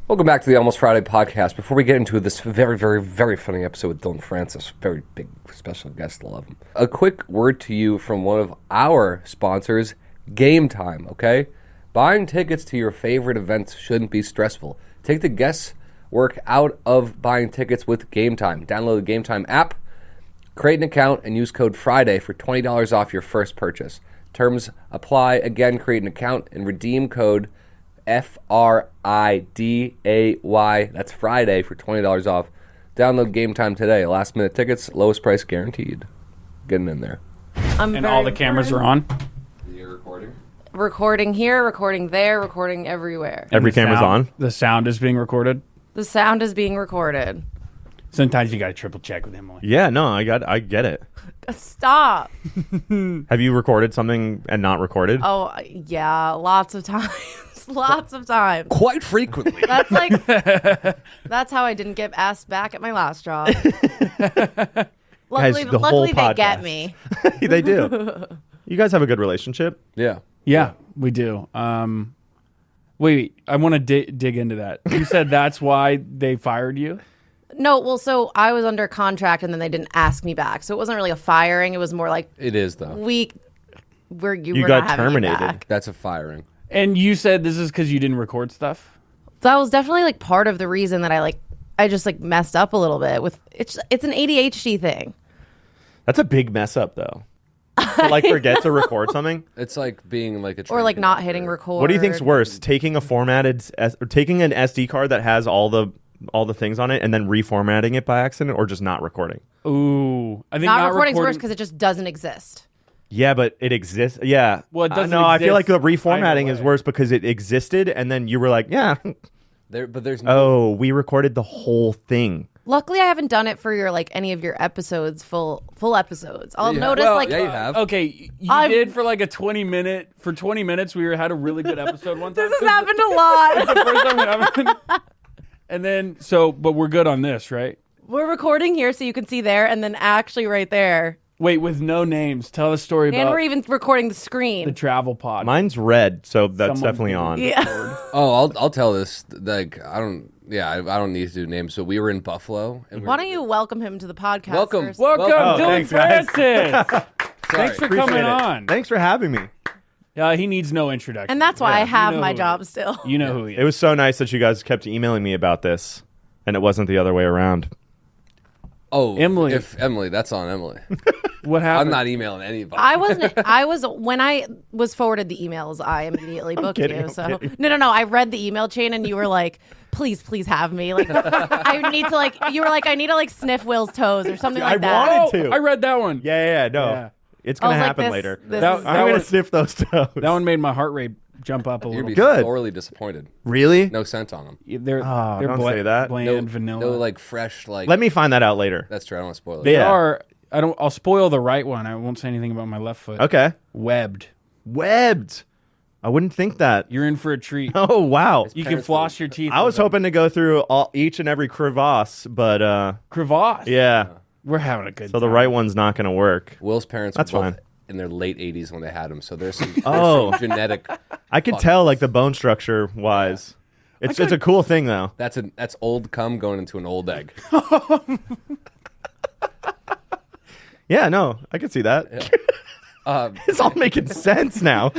Welcome back to the Almost Friday podcast. Before we get into this very, very, very funny episode with Dillon Francis, very big special guest, love him. A quick word to you from one of our sponsors, Game Time, okay? Buying tickets to your favorite events shouldn't be stressful. Take the guesswork out of buying tickets with Game Time. Download the Game Time app, create an account, and use code FRIDAY for $20 off your first purchase. Terms apply. Again, create an account and redeem code FRIDAY. That's Friday for $20 off. Download Game Time today. Last minute tickets, lowest price guaranteed. Getting in there. And all the cameras are on? You're recording? Recording here, recording there, recording everywhere. Every camera's on? The sound is being recorded? The sound is being recorded. Sometimes you got to triple check with Emily. Yeah, no, I get it. Stop. Have you recorded something and not recorded? Oh, yeah, lots of times. Lots of times. Quite frequently. That's like, that's how I didn't get asked back at my last job. Luckily, the whole they podcast. get me. They do. You guys have a good relationship? Yeah. Yeah, we do. Wait, I want to dig into that. You said that's why they fired you? No, well, so I was under contract and then they didn't ask me back. So it wasn't really a firing. It was more like It is, though. you got not having me terminated. back. That's a firing. And you said this is because you didn't record stuff? That was definitely like part of the reason that I just like messed up a little bit with it's an ADHD thing. That's a big mess up, though. To, like, forget to record something? It's like being like a Or like train not conductor. hitting record. What do you think's worse? Taking an SD card that has all the things on it and then reformatting it by accident, or just not recording? Ooh. I think Not recording's worse because it just doesn't exist. Yeah, but it exists. Yeah. Well, it doesn't No, I feel like the exist reformatting either is way. worse because it existed and then you were like, yeah. But there's no... Oh, we recorded the whole thing. Luckily, I haven't done it for your like any of your episodes, full episodes. I'll Yeah. notice Well, like yeah, you have. Okay, you did for like a 20-minute. For 20 minutes, we had a really good episode one time. this has happened a lot. The first time it happened. And then, but we're good on this, right? We're recording here so you can see there, and then actually right there, Wait, with no names. Tell a story and about we're even recording the the screen. travel pod. Mine's red, so that's Someone definitely did. on. Yeah. Oh, I'll tell this. Like, I don't need to do names. So we were in Buffalo. And Why don't you welcome him to the podcast? Welcome. first? Welcome, Oh, Dillon thanks, guys. Francis. Thanks for Appreciate coming it. on. Thanks for having me. He needs no introduction. And that's why I have know my who job he is. still. You know who he is. It was so nice that you guys kept emailing me about this, and it wasn't the other way around. Oh, Emily. If Emily, that's on Emily. What happened? I'm not emailing anybody. When I was forwarded the emails, I immediately booked kidding, you. I'm So kidding. no. I read the email chain and you were like, please have me. Like I need to like sniff Will's toes or something I like that. wanted to. I read that one. Yeah, no. Yeah. It's I going was to like, happen later. this That- is- I'm going to was- sniff those toes. That one made my heart rate jump up a You'd little. be Good. sorely disappointed. Really? No scent on them. They're don't say that. bland, No vanilla. No, like fresh. Like Let me find that out later. That's true. I don't want to spoil it. They Yeah. are. I'll spoil the right one. I won't say anything about my left foot. Okay. Webbed. Webbed. I wouldn't think that. You're in for a treat. Oh, wow. You can parents floss your teeth. I was with hoping to go through each and every crevasse, but a crevasse. yeah. We're having a good So time. the right one's not going to work. Will's parents That's were both fine. in their late 80s when they had him, so there's some, Oh. some genetic. I could tell, like, the bone structure wise. It's a cool thing, though. That's old cum going into an old egg. Yeah, no, I could see that. It's all making sense now.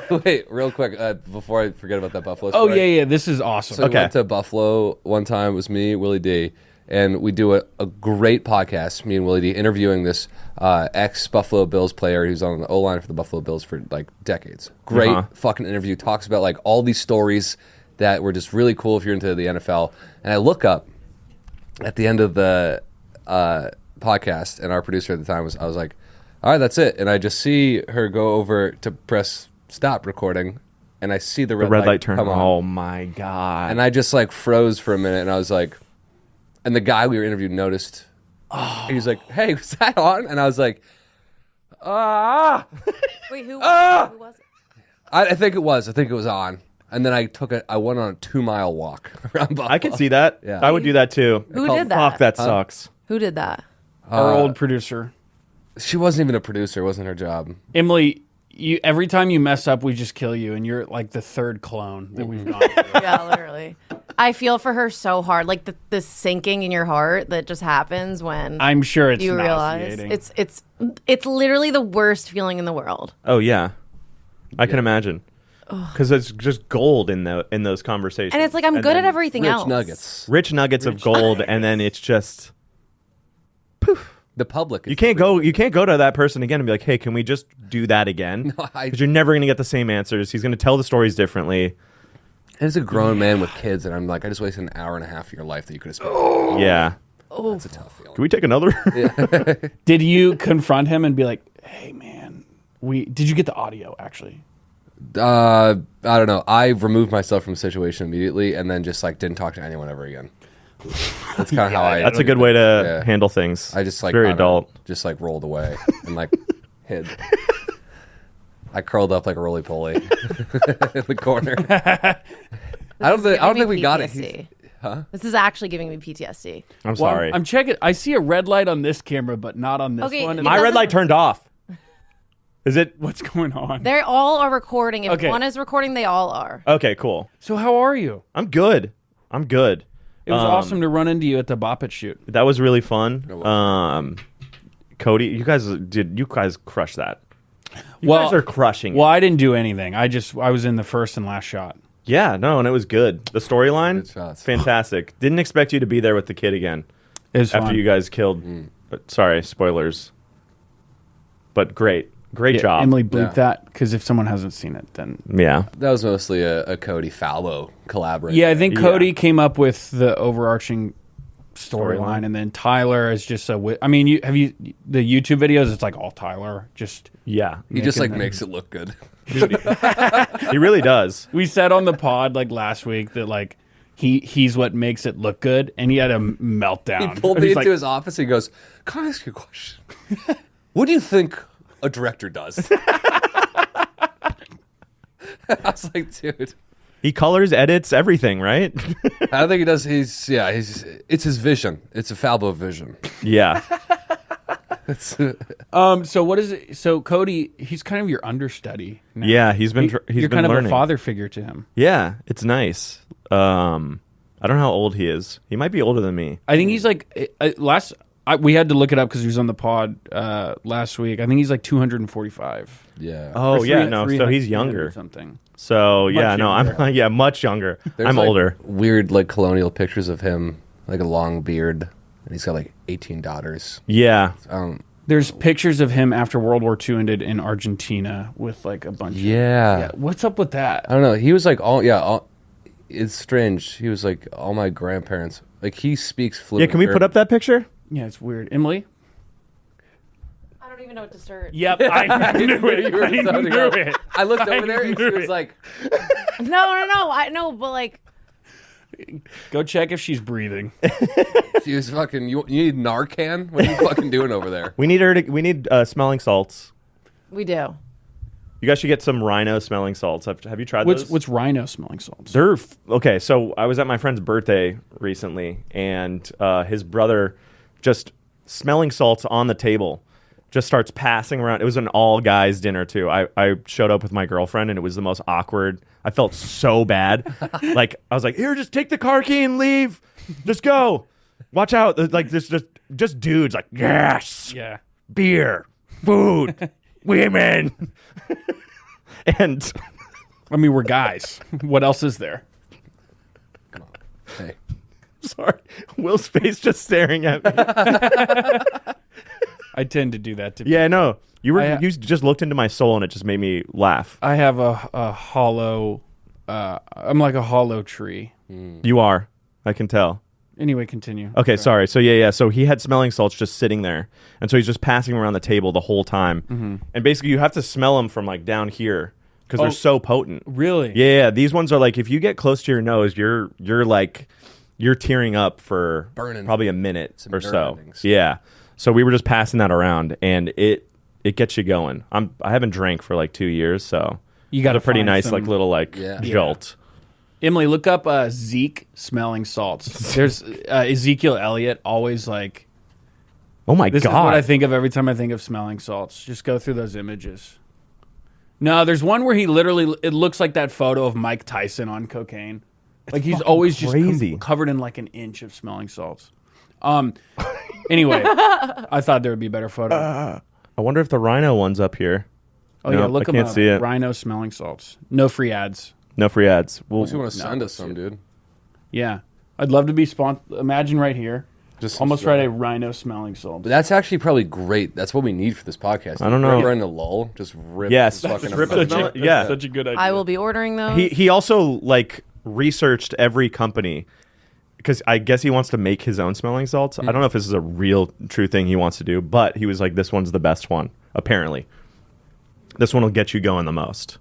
Wait, real quick, before I forget about that Buffalo Oh story. yeah. This is awesome. So we Okay. went to Buffalo one time. It was me, Willie D, and we do a great podcast, me and Willie D, interviewing this ex-Buffalo Bills player who's on the O-line for the Buffalo Bills for like decades. Great fucking interview. Talks about like all these stories that were just really cool if you're into the NFL. And I look up at the end of the podcast, and our producer at the time I was like, all right, that's it. And I just see her go over to press stop recording, and I see the red light turn come on. Oh, my God. And I just like froze for a minute, and I was like, and the guy we were interviewing noticed. Oh. He was like, "Hey, was that on?" And I was like, Wait, who was it? I think it was. I think it was on. And then I went on a 2-mile walk around Buffalo. I could see that. Yeah. I would do that, too. Who did that? Fuck, that sucks. Who did that? Our old producer, She wasn't even a producer. It wasn't her job. Emily. every time you mess up, we just kill you, and you're like the third clone that we've gone through. Yeah, literally. I feel for her so hard, like the sinking in your heart that just happens when I'm sure it's you realize nauseating. it's literally the worst feeling in the world. Oh yeah, I can imagine. Because it's just gold in those conversations. And it's like I'm good at everything Rich else. nuggets. Rich nuggets of gold, and then it's just poof. The public. You can't go to that person again and be like, "Hey, can we just do that again?" No, Because you're never going to get the same answers. He's going to tell the stories differently. As a grown man with kids, and I'm like, I just wasted an hour and a half of your life that you could have spent. Yeah. That's a tough feeling. Can we take another? Did you confront him and be like, "Hey, man, did you get the audio actually?" I don't know. I removed myself from the situation immediately, and then just like didn't talk to anyone ever again. That's kind of how I. That's a good way to handle things. I just like it's very I don't know, adult. just like rolled away and like hid. I curled up like a roly poly in the corner. I don't think we got it. PTSD. Huh? This is actually giving me PTSD. I'm sorry. I'm checking. I see a red light on this camera, but not on this Okay, one. And My red light turned off. Is it? What's going on? They all are recording. If Okay. one is recording, they all are. Okay, cool. So how are you? I'm good. It was awesome to run into you at the Bop It shoot. That was really fun. Cody, you guys crushed that. You guys are crushing it. Well, I didn't do anything. I was in the first and last shot. Yeah, no, and it was good. The storyline, Good shots. fantastic. Didn't expect you to be there with the kid again It was after fun. you guys killed. But sorry, spoilers. But great job. Emily bleep Yeah. that because if someone hasn't seen it, then Yeah, That was mostly a Cody Falbo collaboration. yeah, I think Yeah. Cody came up with the overarching storyline, and then Tyler is just I mean, have you the YouTube videos? It's like all Tyler. Just yeah. he just like making makes it look good. He really does. we said on the pod like last week that like he's what makes it look good, and he had a meltdown. He pulled He's me like, into his office. He goes, "Can I ask you a question? What do you think a director does?" I was like, "Dude, He colors, edits, everything, right? I don't think he does. It's his vision. It's a Falbo vision." Yeah. So what is it? So Cody, he's kind of your understudy. Now. Yeah, he's been You're been kind learning. of a father figure to him. Yeah, it's nice. I don't know how old he is. He might be older than me. I think he's like we had to look it up because he was on the pod last week. I think he's like 245. Yeah. Oh Or yeah, three- no. 300 So he's younger. or something. So yeah, no, younger. I'm much younger. There's, I'm like, older. Weird, like colonial pictures of him, like a long beard, and he's got like 18 daughters. Yeah. There's pictures of him after World War II ended in Argentina with like a bunch. Yeah. What's up with that? I don't know. He was like it's strange. He was like all my grandparents. Like he speaks fluent. Yeah, can we put up that picture? Yeah, it's weird. Emily. I don't even know what to search. Yep, I knew it. I knew it. I looked over there and she knew was it. like, No. I know, but like, Go check if she's breathing. she was fucking. You need Narcan? What are you fucking doing over there? We need smelling salts. we do. You guys should get some rhino smelling salts. Have you tried those? What's rhino smelling salts? They're okay. So I was at my friend's birthday recently, and his brother just smelling salts on the table, just starts passing around. It was an all guys dinner too. I showed up with my girlfriend, and it was the most awkward. I felt so bad. Like I was like, here, just take the car key and leave. Just go. Watch out. Like this, just dudes. Like yes, Yeah. beer, food, women, and. I mean, we're guys. What else is there? Come on. Hey. Sorry, Will's face just staring at me. I tend to do that to Yeah, no, you just looked into my soul and it just made me laugh. I have a hollow. I'm like a hollow tree. You are, I can tell. Anyway, continue. Okay, sorry. So yeah. So he had smelling salts just sitting there, and so he's just passing them around the table the whole time. And basically, you have to smell them from like down here because they're so potent. Really? Yeah, these ones are like if you get close to your nose, you're tearing up for Burning. probably a minute Some or nerve so. endings. Yeah. So we were just passing that around, and it gets you going. I haven't drank for like 2 years, so You got it's a pretty nice like little like jolt. Emily, look up Zeke smelling salts. There's Ezekiel Elliott always like. Oh my This god! is what I think of every time I think of smelling salts. Just go through those images. No, there's one where he literally, it looks like that photo of Mike Tyson on cocaine. Like he's always just crazy. covered in like an inch of smelling salts. Anyway, I thought there would be a better photo. I wonder if the rhino one's up here. Oh yeah, Nope, look I him can't up. see it. Rhino smelling salts. No free ads. No free ads. Well, Unless you want to send us some, dude. Yeah, I'd love to be sponsored. Imagine right here. Just Almost right, a rhino smelling salts. But that's actually probably great. That's what we need for this podcast. I don't know. We're in a lull. Just rip. Yes, this fucking just rip it. episode. Smell it. Yeah. Such a good idea. I will be ordering those. He also like researched every company because I guess he wants to make his own smelling salts. I don't know if this is a real true thing he wants to do, but he was like, this one's the best one. Apparently, this one will get you going the most.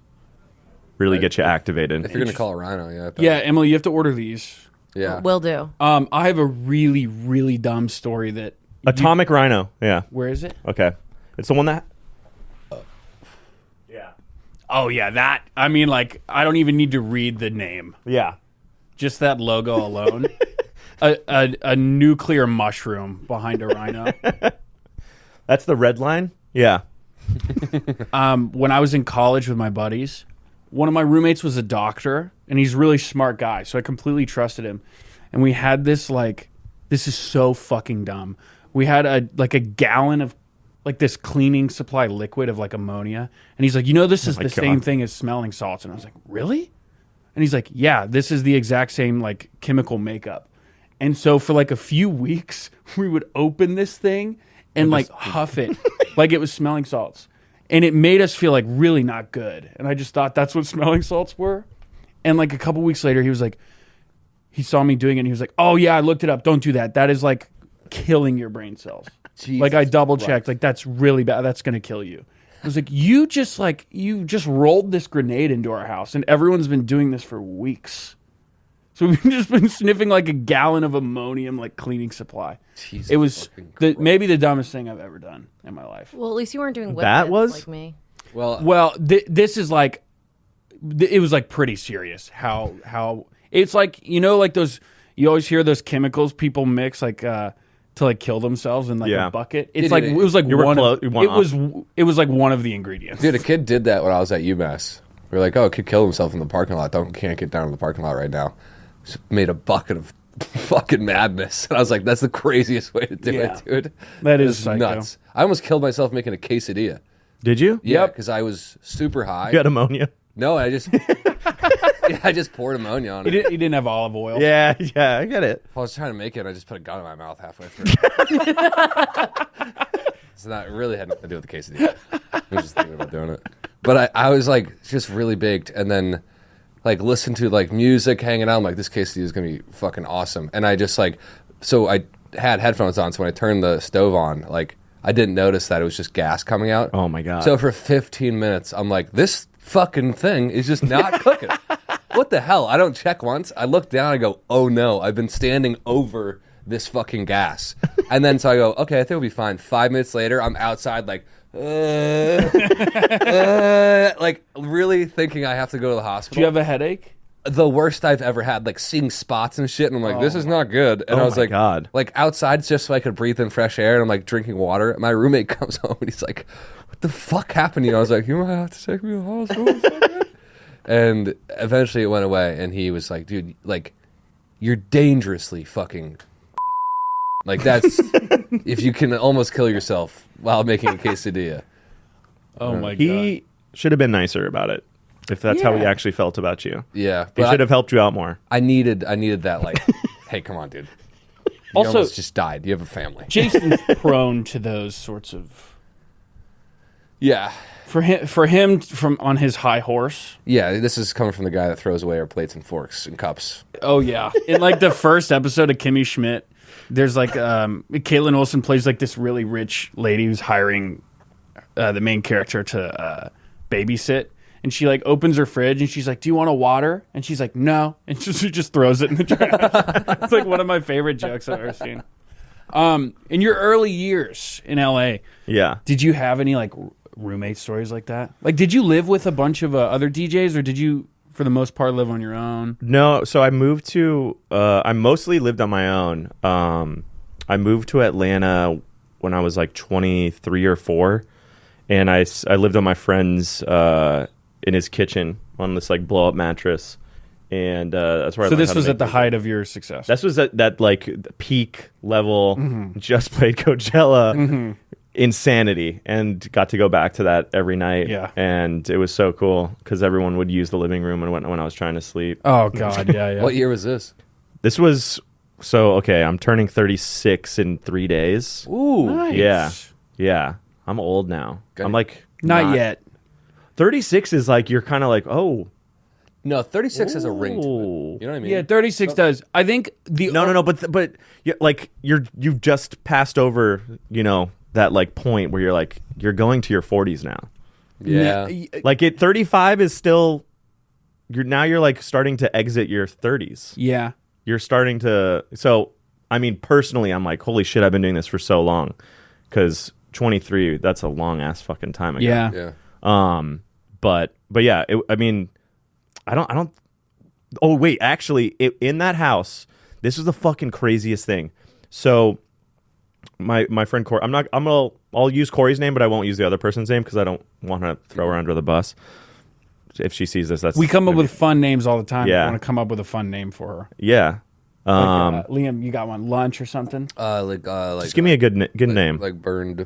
Really get you activated. If you're gonna call it Rhino, yeah. I bet. Yeah, Emily, you have to order these. Yeah. Will do. I have a really, really dumb story that. Atomic Rhino. Yeah. Where is it? Okay. It's the one that. Yeah. Oh yeah, that. I mean, like, I don't even need to read the name. Yeah. Just that logo alone. a nuclear mushroom behind a rhino. That's the red line. Yeah. When I was in college with my buddies, one of my roommates was a doctor, and he's a really smart guy, so I completely trusted him. And we had this, like, this is so fucking dumb. We had a gallon of like this cleaning supply liquid of like ammonia, and he's like, this is the same thing as smelling salts. And I was like, really? And he's like, yeah, this is the exact same like chemical makeup. And so for like a few weeks, we would open this thing and like huff it like it was smelling salts. And it made us feel like really not good. And I just thought that's what smelling salts were. And like a couple weeks later, he was like, he saw me doing it and he was like, oh yeah, I looked it up. Don't do that. That is like killing your brain cells. Jesus like I double Christ. checked. Like that's really bad. That's going to kill you. I was like, you just rolled this grenade into our house and everyone's been doing this for weeks. So we've just been sniffing like a gallon of ammonium like cleaning supply. Jesus It was fucking Christ. maybe the dumbest thing I've ever done in my life. Well, at least you weren't doing That whippets was- like me. Well, this is like, it was like pretty serious. How it's like, like those, you always hear those chemicals people mix like to like kill themselves in like Yeah. a bucket. It's Dude, like it was like You were one. close- Of, one it was like one of the ingredients. Dude, a kid did that when I was at UMass. We were like, oh, a kid killed himself in the parking lot. Can't get down to the parking lot right now. Just made a bucket of fucking madness. And I was like, that's the craziest way to do Yeah. it, dude. That It is was psycho. nuts. I almost killed myself making a quesadilla. Did you? Yeah, Yep. because I was super high. You got ammonia. No, I just I just poured ammonia on He it. didn't have olive oil. Yeah, I get it. I was trying to make it, and I just put a gun in my mouth halfway through. So that really had nothing to do with the quesadilla. I was just thinking about doing it. But I was like just really baked, and then like listened to like music, hanging out. I'm like, this quesadilla is gonna be fucking awesome. And I just like, so I had headphones on, so when I turned the stove on, like I didn't notice that it was just gas coming out. Oh my God. So for 15 minutes, I'm like, this fucking thing is just not cooking. What the hell? I don't check once. I look down, I go, oh no, I've been standing over this fucking gas. And then so I go, okay, I think we'll be fine. 5 minutes later, I'm outside like, like really thinking I have to go to the hospital. Do you have a headache? The worst I've ever had, like seeing spots and shit, and I'm like, this is not good. And Oh I was my like, God. like outside just so I could breathe in fresh air, and I'm like drinking water. My roommate comes home and he's like, what the fuck happened to you? I was like, you might have to take me to the hospital. And eventually it went away, and he was like, dude, like, you're dangerously fucking like that's if you can almost kill yourself while making a quesadilla. Oh my god. He should have been nicer about it. If that's how he Yeah. actually felt about you. Yeah, He but should have helped you out more. I needed that like, hey, come on, dude. You Also- almost just died. You have a family. Jason's prone to those sorts of. Yeah. For him from on his high horse. Yeah, this is coming from the guy that throws away our plates and forks and cups. Oh yeah, in like the first episode of Kimmy Schmidt, there's like Caitlin Olsen plays like this really rich lady who's hiring the main character to babysit, and she like opens her fridge and she's like, "Do you want a water?" And she's like, "No," and she just throws it in the trash. It's like one of my favorite jokes I've ever seen. In your early years in LA, Yeah. did you have any like roommate stories like that? Like, did you live with a bunch of other DJs, or did you, for the most part, live on your own? No, so I moved to, I mostly lived on my own. I moved to Atlanta when I was like 23 or 4. and I lived on my friend's in his kitchen on this like blow up mattress, and that's where. So this was at the height of your success. This was at that like peak level. Just played Coachella. Insanity, and got to go back to that every night. Yeah, and it was so cool because everyone would use the living room when I was trying to sleep. Oh god, yeah. What year was this? This was okay. I'm turning 36 in 3 days. Ooh, nice. Yeah. I'm old now. Okay. I'm like not yet. 36 is like you're kind of like no, 36 has a ring to it. Ooh. You know what I mean? Yeah, 36 does. I think no, but like you've just passed over that like point where you're going to your 40s now. Yeah. Like 35 is still you're like starting to exit your 30s. Yeah. You're starting to. So I mean, personally, I'm like, holy shit, I've been doing this for so long, because 23, that's a long ass fucking time ago. Yeah. But yeah, I mean, I don't. Oh wait, actually, in that house, this was the fucking craziest thing. So, my friend Corey, I'll use Corey's name, but I won't use the other person's name because I don't want to throw her under the bus. If she sees this, we come up with fun names all the time. Yeah. I want to come up with a fun name for her. Yeah. Liam, you got one? Lunch or something? Like just give me a good name. Like Burnda.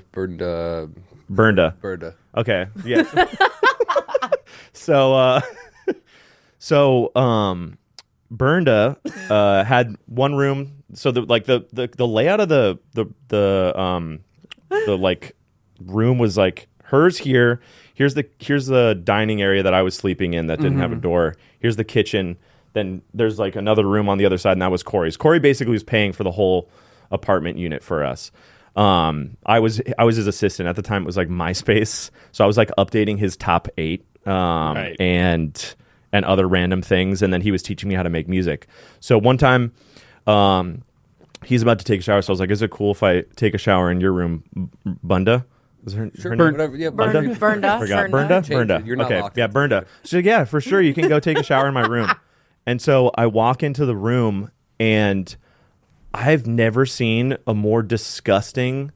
Burnda. Okay. Yeah. So Burnda had one room. So the layout of the like room was like hers here. Here's the dining area that I was sleeping in that didn't have a door. Here's the kitchen. Then there's like another room on the other side, and that was Corey's. Corey basically was paying for the whole apartment unit for us. I was his assistant at the time. It was like MySpace, so I was like updating his top 8 Right. and other random things, and then he was teaching me how to make music. So one time, he's about to take a shower, so I was like, "Is it cool if I take a shower in your room, Bunda?" Is her Sure, name? whatever. Yeah, Burnda. I forgot. Burnda. You're not okay. locked Yeah, into Burnda. She's like, yeah, for sure. You can go take a shower in my room. And so I walk into the room, and I've never seen a more disgusting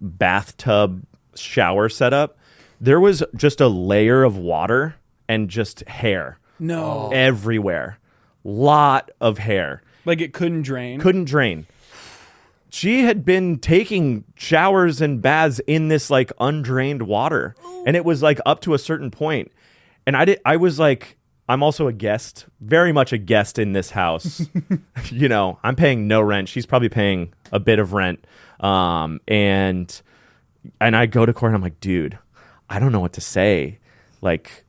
bathtub shower setup. There was just a layer of water and just hair. No. Everywhere. Lot of hair. Like it couldn't drain? Couldn't drain. She had been taking showers and baths in this like undrained water, and it was like up to a certain point. And I was like, I'm also a guest, very much a guest in this house. I'm paying no rent. She's probably paying a bit of rent. And I go to Corey and I'm like, dude, I don't know what to say. Like,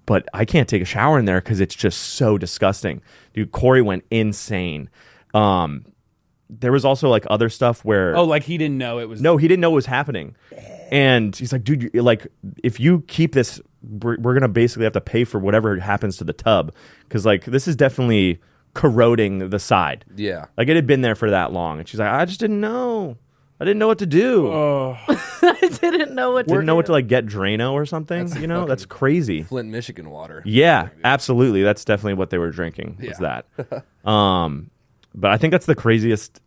but I can't take a shower in there because it's just so disgusting. Dude, Corey went insane. There was also like other stuff where like he didn't know it was. No, he didn't know what was happening, and he's like, dude, like if you keep this, we're gonna basically have to pay for whatever happens to the tub, because like this is definitely corroding the side. Yeah, like it had been there for that long, and she's like, I just didn't know. I didn't know what to do. I didn't know what to Didn't know what to like get Drano or something. That's crazy. Flint, Michigan water. Yeah, absolutely. That's definitely what they were drinking. Was that? But I think that's the craziest.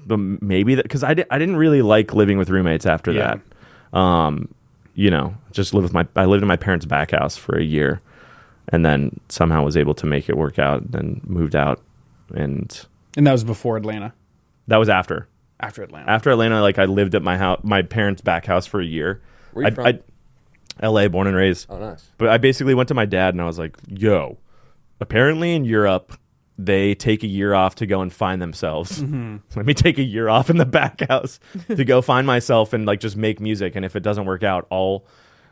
Maybe that because I didn't really like living with roommates after that. Just I lived in my parents' back house for a year, and then somehow was able to make it work out. Then moved out, and that was before Atlanta. That was after. After Atlanta. After Atlanta, like I lived at my parents' back house for a year. Where you from? L.A., born and raised. Oh, nice. But I basically went to my dad and I was like, "Yo, apparently in Europe, they take a year off to go and find themselves. Let me take a year off in the back house to go find myself and like just make music. And if it doesn't work out, I'll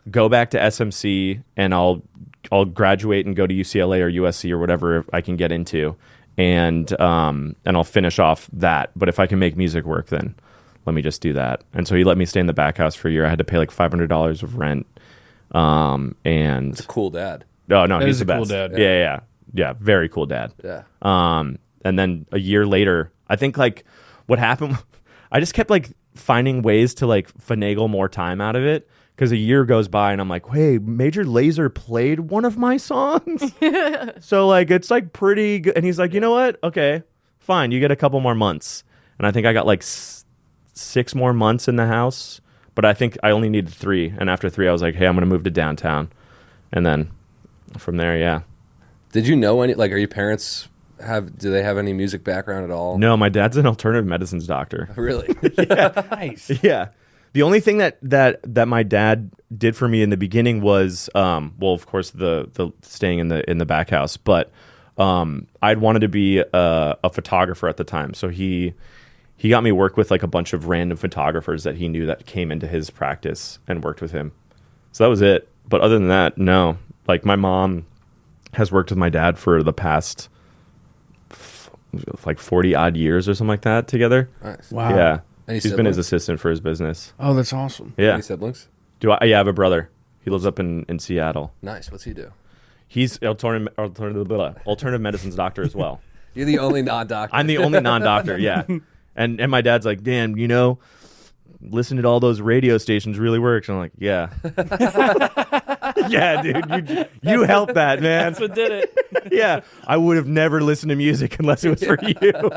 go back to SMC and I'll graduate and go to UCLA or USC or whatever I can get into, and I'll finish off that. But if I can make music work, then let me just do that." And so he let me stay in the back house for a year. I had to pay like $500 of rent. And It's a cool dad. oh no, That he's is the a best. cool dad. Yeah, very cool dad. Yeah. And then a year later, I think like what happened, I just kept like finding ways to like finagle more time out of it, because a year goes by and I'm like, hey, Major Lazer played one of my songs. So like it's like pretty good. And he's like, you know what? Okay, fine. You get a couple more months. And I think I got like 6 more months in the house But I think I only needed 3, and after 3, I was like, hey, I'm going to move to downtown, and then from there, yeah. Did you know any? Like, are your parents do they have any music background at all? No, my dad's an alternative medicines doctor. Really? Nice. Yeah. The only thing that my dad did for me in the beginning was, well, of course, the staying in the back house, but I'd wanted to be a photographer at the time, so he got me work with like a bunch of random photographers that he knew that came into his practice and worked with him. So that was it. But other than that, no. Like my mom has worked with my dad for the past like 40 odd years or something like that together. Nice. Wow. Yeah. Any She's been his siblings? assistant for his business. Oh, that's awesome. Yeah. Any siblings? Yeah, I have a brother. He lives up in Seattle. Nice. What's he do? He's alternative medicines doctor as well. You're the only non-doctor. I'm the only non-doctor, yeah. And my dad's like, damn, listening to all those radio stations really works. And I'm like, yeah. Yeah, dude, you helped that, man. That's what did it. Yeah, I would have never listened to music unless it was for you.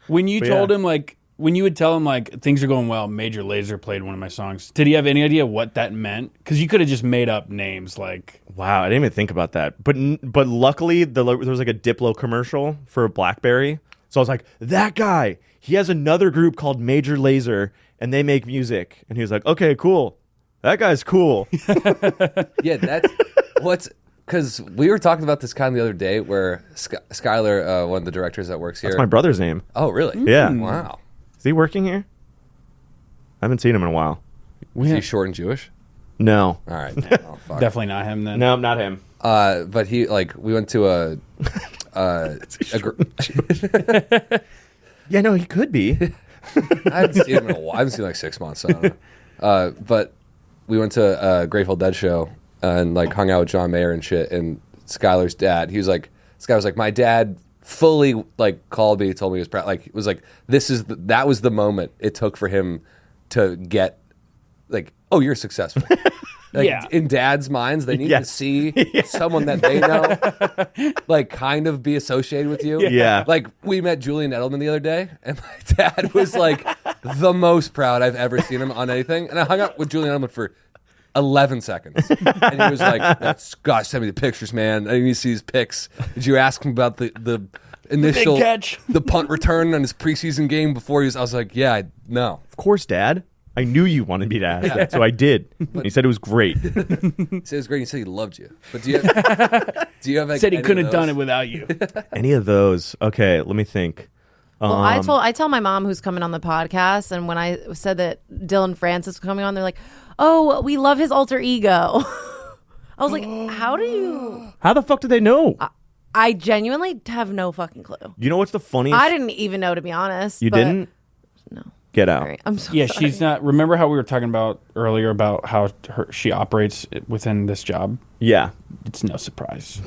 When you But told yeah. him, like, when you would tell him, like, things are going well, Major Lazer played one of my songs, did he have any idea what that meant? Because you could have just made up names, like... Wow, I didn't even think about that. But luckily, there was like a Diplo commercial for BlackBerry. So I was like, that guy, he has another group called Major Lazer, and they make music. And he was like, okay, cool. That guy's cool. Yeah, that's what's because we were talking about this kind of the other day where Skylar, one of the directors that works here. That's my brother's name. Oh, really? Yeah. Wow. Is he working here? I haven't seen him in a while. Is he short and Jewish? No. All right. Oh, fuck. Definitely not him, then. No, not him. But he we went to a Yeah, no, he could be. I haven't seen him in a while. I haven't seen him like 6 months. So I don't know. But we went to a Grateful Dead show and like hung out with John Mayer and shit. And Skylar's dad, this guy was like, my dad fully like called me, told me he was proud. Like it was like that was the moment it took for him to get like, oh, you're successful. Like, Yeah. in dads' minds, they need to Yes. see someone that they know, like, kind of be associated with you. Yeah. Like, we met Julian Edelman the other day, and my dad was, like, the most proud I've ever seen him on anything. And I hung out with Julian Edelman for 11 seconds. And he was like, gosh, send me the pictures, man. I need to see his pics. Did you ask him about the initial catch. the punt return on his preseason game before I was like, yeah, no. Of course, Dad. I knew you wanted me to ask that, so I did. He said it was great. He said it was great. He said he loved you. But do you have like, Said he any couldn't of have done those? it without you. Any of those? Okay, let me think. Well, I tell my mom who's coming on the podcast, and when I said that Dillon Francis was coming on, they're like, "Oh, we love his alter ego." I was like, "How do you?" How the fuck did they know? I genuinely have no fucking clue. You know what's the funniest? I didn't even know, to be honest. You but- didn't? No. Get out. Sorry. I'm so Yeah, sorry. she's not... Remember how we were talking about earlier about how she operates within this job? Yeah. It's no surprise.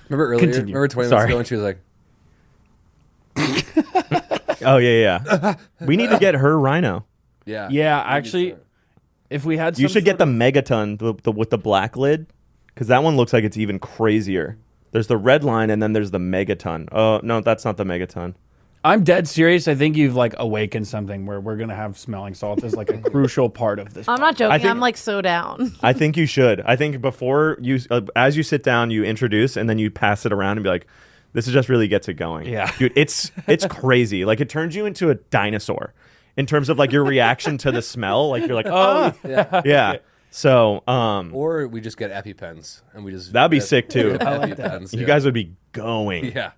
Remember earlier? Continue. Remember 20 minutes Sorry. ago when she was like, Oh, yeah. We need to get her Rhino. yeah. Yeah, actually, if we had some You should get the sort Megaton with the black lid, because that one looks like it's even crazier. There's the red line, and then there's the Megaton. Oh, no, that's not the Megaton. I'm dead serious. I think you've like awakened something where we're going to have smelling salts as like a crucial part of this. I'm not joking. I think- I'm like so down. I think you should. I think before you, as you sit down, you introduce, and then you pass it around and be like, this is just really gets it going. Yeah. Dude, it's crazy. Like, it turns you into a dinosaur in terms of like your reaction to the smell. Like, you're like, oh, yeah. So, Or we just get EpiPens and we just That'd be sick, too. I like that. EpiPens, you yeah. guys would be going. Yeah.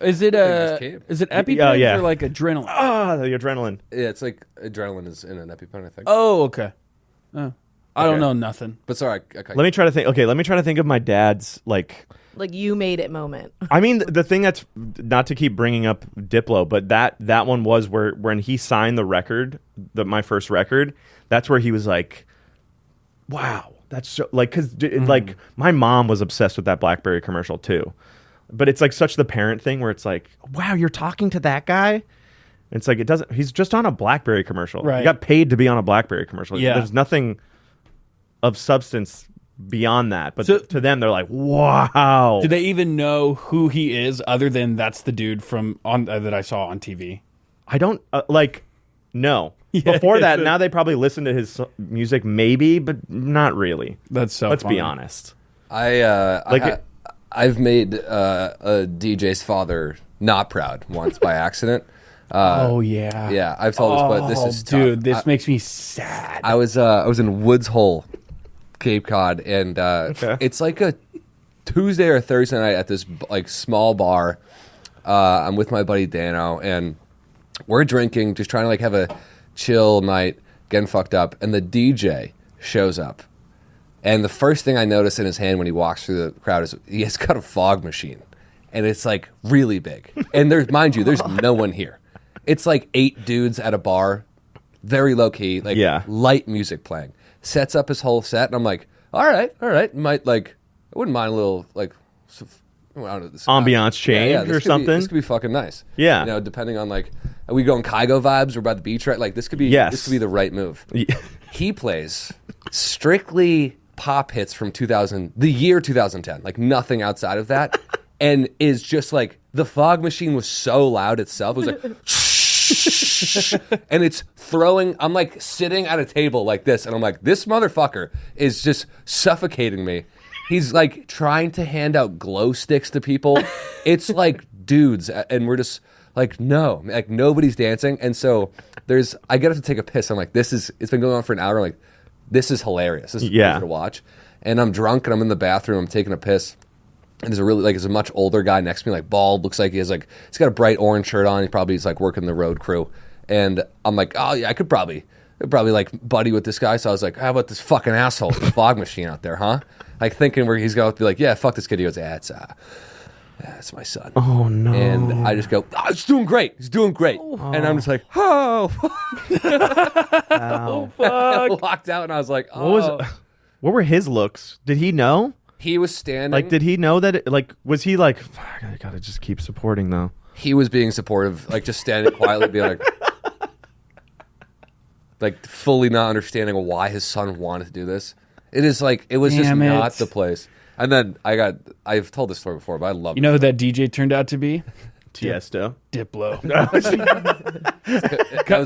Is it just came. EpiPens yeah. or like adrenaline? The adrenaline. Yeah, it's like adrenaline is in an EpiPen, I think. Oh, okay. I don't Okay. know nothing. But sorry, I Let me try to think. Okay, let me try to think of my dad's, like... Like you made it moment. I mean, the thing that's... Not to keep bringing up Diplo, but that one was where when he signed the record, my first record, that's where he was like, wow, that's so... Like, because, like, my mom was obsessed with that BlackBerry commercial, too. But it's, like, such the parent thing where it's like, wow, you're talking to that guy? It's like, it doesn't... He's just on a BlackBerry commercial. Right. He got paid to be on a BlackBerry commercial. Yeah. There's nothing of substance beyond that. But So- to them, they're like, wow. Do they even know who he is other than that's the dude from that I saw on TV? I don't no. Yeah, Before that, it's a- now they probably listen to his music, maybe, but not really. That's so Let's funny. be honest. I've made a DJ's father not proud once by accident. Oh yeah. Yeah, I've told this, but this is tough. dude, this makes me sad. I was in Woods Hole, Cape Cod, and it's like a Tuesday or Thursday night at this like small bar. I'm with my buddy Dano, and we're drinking, just trying to like have a chill night, getting fucked up, and the DJ shows up. And the first thing I notice in his hand when he walks through the crowd is he has got a fog machine, and it's like really big. And there's, mind you, there's no one here. It's like 8 dudes at a bar, very low key, like light music playing. Sets up his whole set, and I'm like, all right, might like, I wouldn't mind a little like, I don't know, this Ambiance change this or could something. This could be fucking nice. Yeah. You know, depending on like, are we going Kygo vibes or by the beach, right? Like this could be, this could be the right move. He plays strictly pop hits from the year 2010, like nothing outside of that, and is just like, the fog machine was so loud itself. It was like, and it's throwing, I'm like sitting at a table like this, and I'm like, this motherfucker is just suffocating me. He's like trying to hand out glow sticks to people. It's like dudes, and we're just like, no, like nobody's dancing. And so I get up to take a piss. I'm like, it's been going on for an hour. I'm like, this is hilarious. This is crazy to watch. And I'm drunk and I'm in the bathroom. I'm taking a piss. And there's a much older guy next to me, like bald. Looks like he's got a bright orange shirt on. He probably is like working the road crew. And I'm like, oh yeah, I could probably like buddy with this guy. So I was like, how about this fucking asshole with the fog machine out there, huh? Like thinking where he's going to be like, yeah, fuck this kid. He goes, yeah, it's my son. Oh no. And I just go, oh, he's doing great. He's doing great. Oh. And I'm just like, oh. Oh fuck. I walked out and I was like, oh. What were his looks? Did he know? He was standing. Like, did he know that? Was he like, I gotta just keep supporting though? He was being supportive, like just standing quietly, being like fully not understanding why his son wanted to do this. It is like, it was just not the place. And then I've told this story before, but I love it. You know who that DJ turned out to be? Tiesto. Diplo.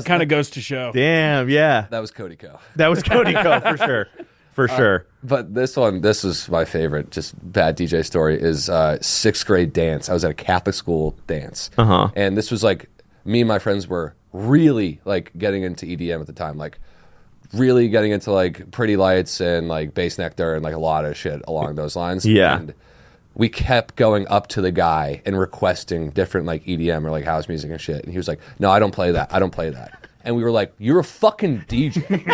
Kind of goes to show. Damn, yeah. That was Cody Co. That was Cody Co. for sure. For sure. But this was my favorite, just bad DJ story, is 6th grade dance. I was at a Catholic school dance. Uh-huh. And this was like, me and my friends were really like getting into EDM at the time. Like really getting into like Pretty Lights and like Bass Nectar and like a lot of shit along those lines. Yeah. And we kept going up to the guy and requesting different like EDM or like house music and shit. And he was like, no, I don't play that. I don't play that. And we were like, you're a fucking DJ.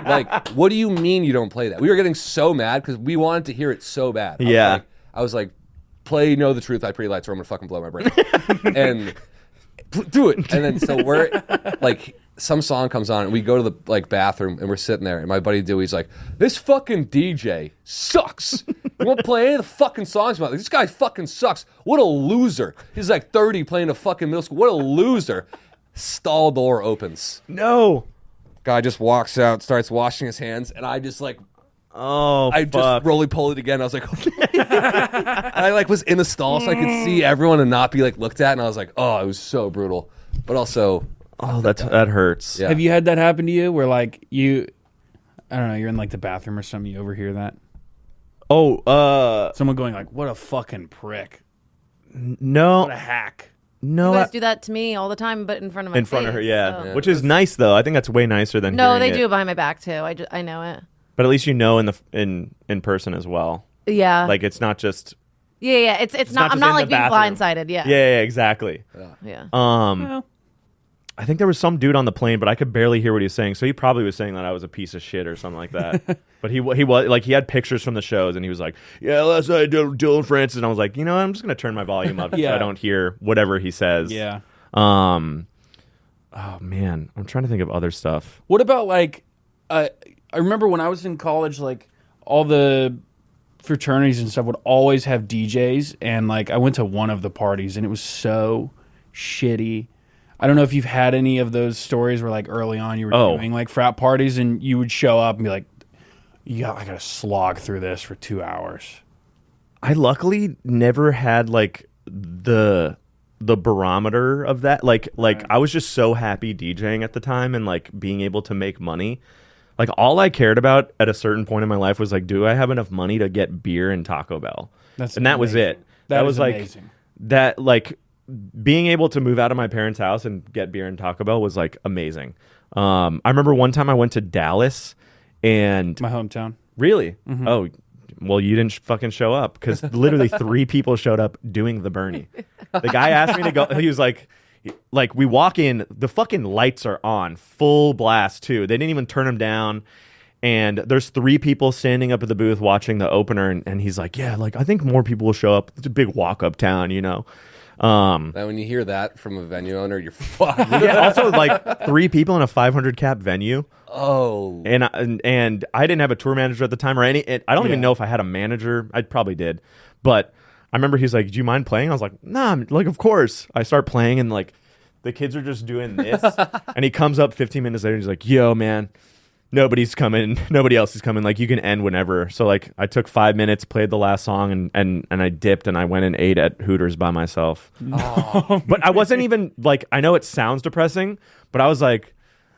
Like, what do you mean you don't play that? We were getting so mad because we wanted to hear it so bad. I was like, play Know the Truth by Pretty Lights or I'm going to fucking blow my brain. And do it. And then so we're like, some song comes on and we go to the like bathroom and we're sitting there and my buddy Dewey's like, this fucking DJ sucks. You won't play any of the fucking songs about it. This guy fucking sucks. What a loser. He's like 30 playing a fucking middle school. What a loser. Stall door opens. No. Guy just walks out, starts washing his hands, and I just like, fuck. Just roly-polied again. I was like, I like was in the stall so I could see everyone and not be like looked at, and I was like, oh, it was so brutal. But also, that hurts. Yeah. Have you had that happen to you where like I don't know, you're in like the bathroom or something, you overhear that? Someone going like, what a fucking prick. No. What a hack. No. You guys do that to me all the time, but in front of my in front of her, face, yeah. so. Which is nice though. I think that's way nicer than No, hearing they it. do it behind my back too. I know it. But at least you know in person as well. Yeah. Like it's not just yeah. It's not. not I'm just not in like the being bathroom. blindsided. Yeah. Yeah, exactly. Yeah. Well, I think there was some dude on the plane, but I could barely hear what he was saying. So he probably was saying that I was a piece of shit or something like that. But he was like, he had pictures from the shows, and he was like, "Yeah, last night I did Dillon Francis," and I was like, you know, I'm just gonna turn my volume up so I don't hear whatever he says. yeah. Oh man, I'm trying to think of other stuff. What about like, I remember when I was in college, like all the fraternities and stuff would always have DJs, and like I went to one of the parties, and it was so shitty. I don't know if you've had any of those stories where like early on you were doing like frat parties, and you would show up and be like, yeah, I gotta slog through this for 2 hours. I luckily never had like the barometer of that. Like I was just so happy DJing at the time and like being able to make money. Like all I cared about at a certain point in my life was like, do I have enough money to get beer and Taco Bell? That was it. That was like amazing. that like being able to move out of my parents' house and get beer and Taco Bell was like amazing. I remember one time I went to Dallas and My hometown. really, oh, well, you didn't fucking show up because literally 3 people showed up doing the Bernie. The guy asked me to go. He was like, we walk in, the fucking lights are on, full blast too. They didn't even turn them down. And there's 3 people standing up at the booth watching the opener. And he's like, yeah, like I think more people will show up. It's a big walk up town, you know. Now, when you hear that from a venue owner, you're fucked. Yeah, also like 3 people in a 500 cap venue. Oh, And I didn't have a tour manager at the time or any. I don't even know if I had a manager. I probably did, but I remember he's like, "Do you mind playing?" I was like, "Nah." Like, of course. I start playing and like the kids are just doing this, and he comes up 15 minutes later. And he's like, "Yo, man, nobody's coming. Nobody else is coming. Like, you can end whenever." So like, I took 5 minutes, played the last song, and I dipped and I went and ate at Hooters by myself. But I wasn't even like. I know it sounds depressing, but I was like.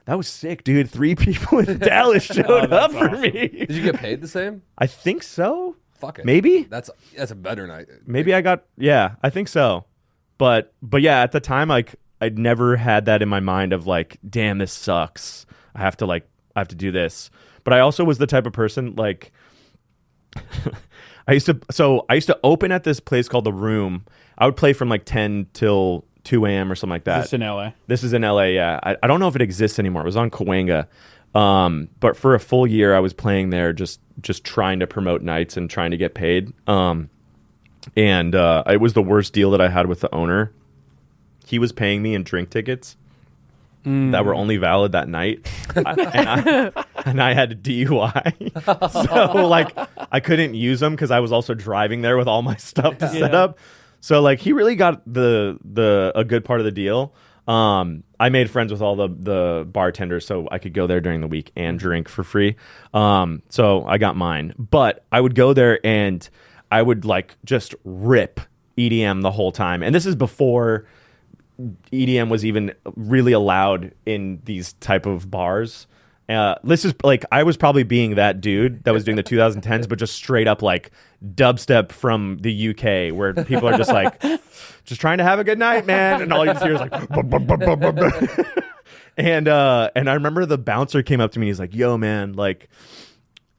That was sick, dude. 3 people in Dallas showed up for me. did you get paid the same? I think so. Fuck it. Maybe. That's a better night. Maybe I got. Yeah, I think so. But yeah, at the time, like I'd never had that in my mind of like, damn, this sucks. I have to do this. But I also was the type of person like. I used to open at this place called The Room. I would play from like 10 till 2 a.m. or something like that. Is this in LA? This is in LA, yeah. I don't know if it exists anymore. It was on Cahuenga. But for a full year, I was playing there just trying to promote nights and trying to get paid. And it was the worst deal that I had with the owner. He was paying me in drink tickets that were only valid that night. and I had a DUI. So, like, I couldn't use them because I was also driving there with all my stuff to set up. So like he really got a good part of the deal. I made friends with all the bartenders so I could go there during the week and drink for free. So I got mine. But I would go there and I would like just rip EDM the whole time. And this is before EDM was even really allowed in these type of bars. This is like I was probably being that dude that was doing the 2010s, but just straight up like dubstep from the UK, where people are just like, just trying to have a good night, man, and all you just hear is like, and I remember the bouncer came up to me and he's like, "Yo, man, like,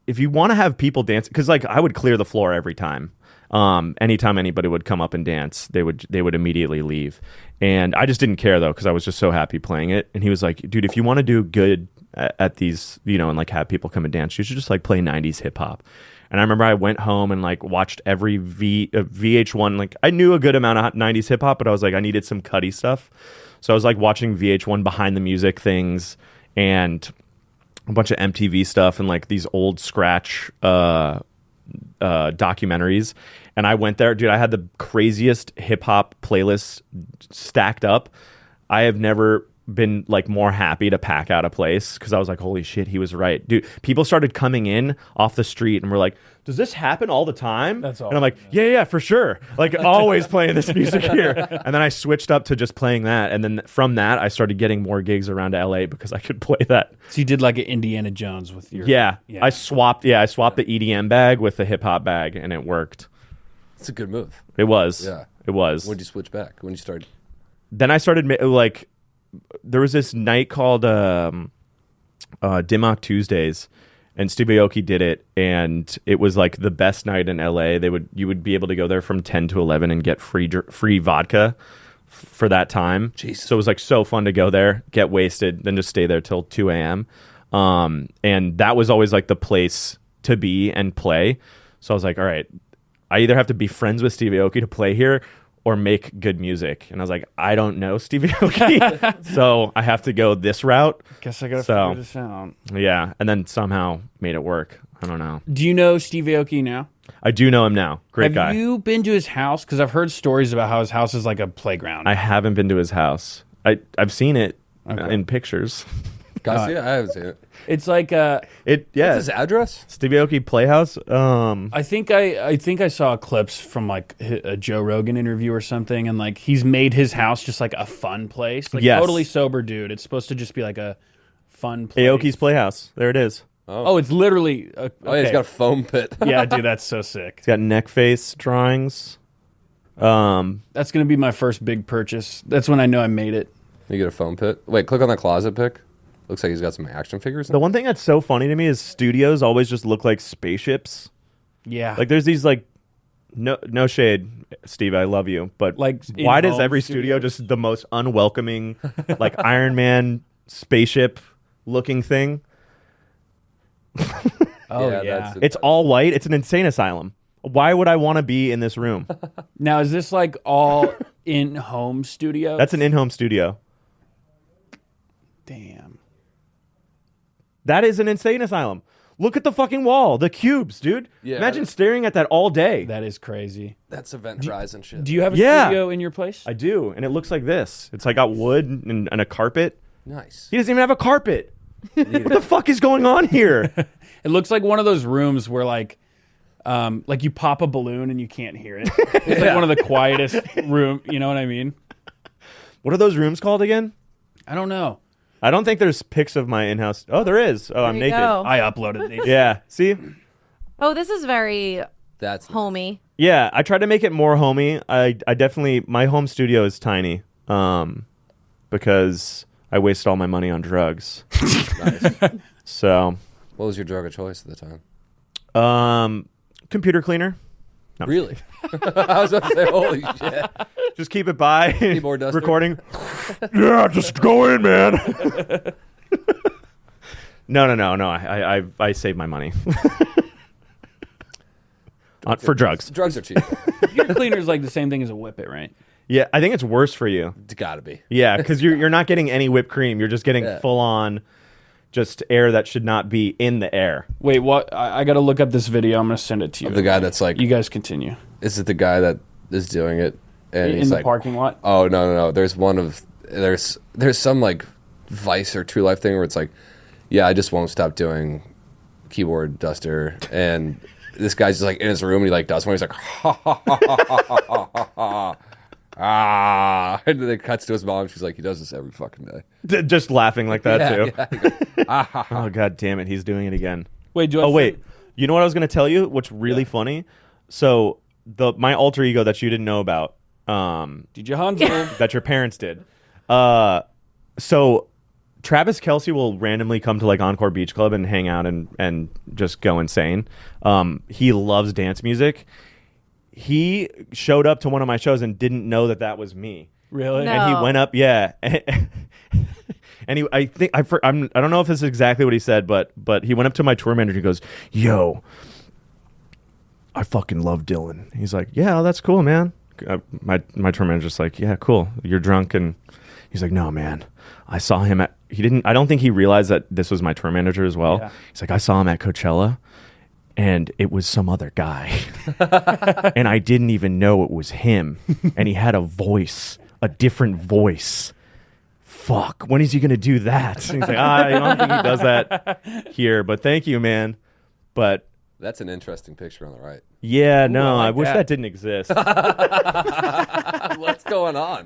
if you want to have people dance, because like I would clear the floor every time. Anytime anybody would come up and dance, they would immediately leave, and I just didn't care though because I was just so happy playing it. And he was like, "Dude, if you want to do good at these, you know, and like have people come and dance, you should just like play 90s hip hop." And I remember I went home and like watched every VH1. Like I knew a good amount of 90s hip hop, but I was like I needed some Cudi stuff, so I was like watching VH1 behind the music things and a bunch of MTV stuff and like these old scratch documentaries. And I went there, dude. I had the craziest hip hop playlist stacked up. I have never been like more happy to pack out a place because I was like, holy shit, he was right, dude. People started coming in off the street and were like, does this happen all the time? That's all. And I'm like, yeah, for sure. Like always playing this music here. And then I switched up to just playing that. And then from that, I started getting more gigs around LA because I could play that. So you did like an Indiana Jones with your... Yeah. I swapped the EDM bag with the hip hop bag and it worked. It's a good move. It was. Yeah. It was. When did you switch back? When did you start? Then I started like... There was this night called Dimmock Tuesdays, and Steve Aoki did it, and it was like the best night in LA. You would be able to go there from 10 to 11 and get free vodka for that time. Jesus. So it was like so fun to go there, get wasted, then just stay there till 2 a.m. And that was always like the place to be and play. So I was like, all right, I either have to be friends with Steve Aoki to play here or make good music. And I was like, I don't know Stevie Aoki, so I have to go this route. Guess I gotta figure this out. Yeah, and then somehow made it work. I don't know. Do you know Steve Aoki now? I do know him now. Great guy. Have you been to his house? Because I've heard stories about how his house is like a playground. I haven't been to his house. I've seen it in pictures. Guys, I haven't seen it. It's like Yeah. What's his address? Stevie Aoki Playhouse. I think I saw clips from like a Joe Rogan interview or something, and like he's made his house just like a fun place. Like Yes. totally sober dude. It's supposed to just be like a fun place. Aoki's Playhouse. There it is. Oh, it's literally. Oh, yeah, he's got a foam pit. Yeah, dude, that's so sick. It's got neck face drawings. That's gonna be my first big purchase. That's when I know I made it. You get a foam pit. Wait, click on that closet pic. Looks like he's got some action figures. The one thing that's so funny to me is studios always just look like spaceships. Yeah, Like there's these like no shade, Steve, I love you, but Like why does in-home every studio just the most unwelcoming like Iron Man spaceship looking thing? Oh Yeah, yeah. that's- It's all white. It's an insane asylum. Why would I want to be in this room? Now is this like all in-home studio? That's an in-home studio. damn. That is an insane asylum. Look at the fucking wall, the cubes, dude. Yeah. Imagine staring at that all day. That is crazy. That's Event Horizon shit. Do you have a Yeah. studio in your place? I do, and it looks like this. It's like got wood and a carpet. Nice. He doesn't even have a carpet. What the fuck is going on here? It looks like one of those rooms where like you pop a balloon and you can't hear it. It's like one of the quietest room. You know what I mean? What are those rooms called again? I don't know. I don't think there's pics of my in-house. Oh, there is. Oh, I'm There you naked. go. I uploaded it. Yeah. See? Oh, this is very That's homey. Yeah, I tried to make it more homey. I definitely my home studio is tiny. Because I wasted all my money on drugs. nice. So, What was your drug of choice at the time? computer cleaner. No. Really? I was about to say, holy shit. Just keep it by. Keyboard duster. Recording. Yeah, just go in, man. No. I saved my money. For drugs. Drugs are cheap. Computer cleaner is like the same thing as a whippet, right? Yeah, I think it's worse for you. It's gotta be. Yeah, because you're not getting any whipped cream. You're just getting Yeah. full on, just air that should not be in the air. Wait, what? I got to look up this video. I'm going to send it to you. Of the guy that's like, You guys continue. is it the guy that is doing it? And In he's the like, parking lot? oh, no. There's some like Vice or True Life thing where it's like, yeah, I just won't stop doing keyboard duster. And this guy's just like in his room and he like does one. He's like, ha ha ha ha ha ha ha ha. Ah, and then it cuts to his mom. She's like, he does this every fucking day. Just laughing like that too. Yeah, he goes, ah, ha, ha. Oh god damn it, he's doing it again. Wait, do I Oh wait, you know what I was going to tell you? What's really funny? So my alter ego that you didn't know about, DJ Hanzo. that your parents did. So Travis Kelce will randomly come to like Encore Beach Club and hang out and just go insane. He loves dance music. He showed up to one of my shows and didn't know that was me. Really? No. And he went up, yeah. And I don't know if this is exactly what he said, but he went up to my tour manager and goes, "Yo, I fucking love Dillon." He's like, "Yeah, that's cool, man." My tour manager's like, "Yeah, cool. You're drunk." And he's like, "No, man. I saw him at." I don't think he realized that this was my tour manager as well. Yeah. He's like, "I saw him at Coachella, and it was some other guy, and I didn't even know it was him, and he had a different voice. Fuck, when is he gonna do that?" And he's like, "I don't think he does that here, but thank you, man." But That's an interesting picture on the right. yeah, no, I I like wish that. that didn't exist. What's going on?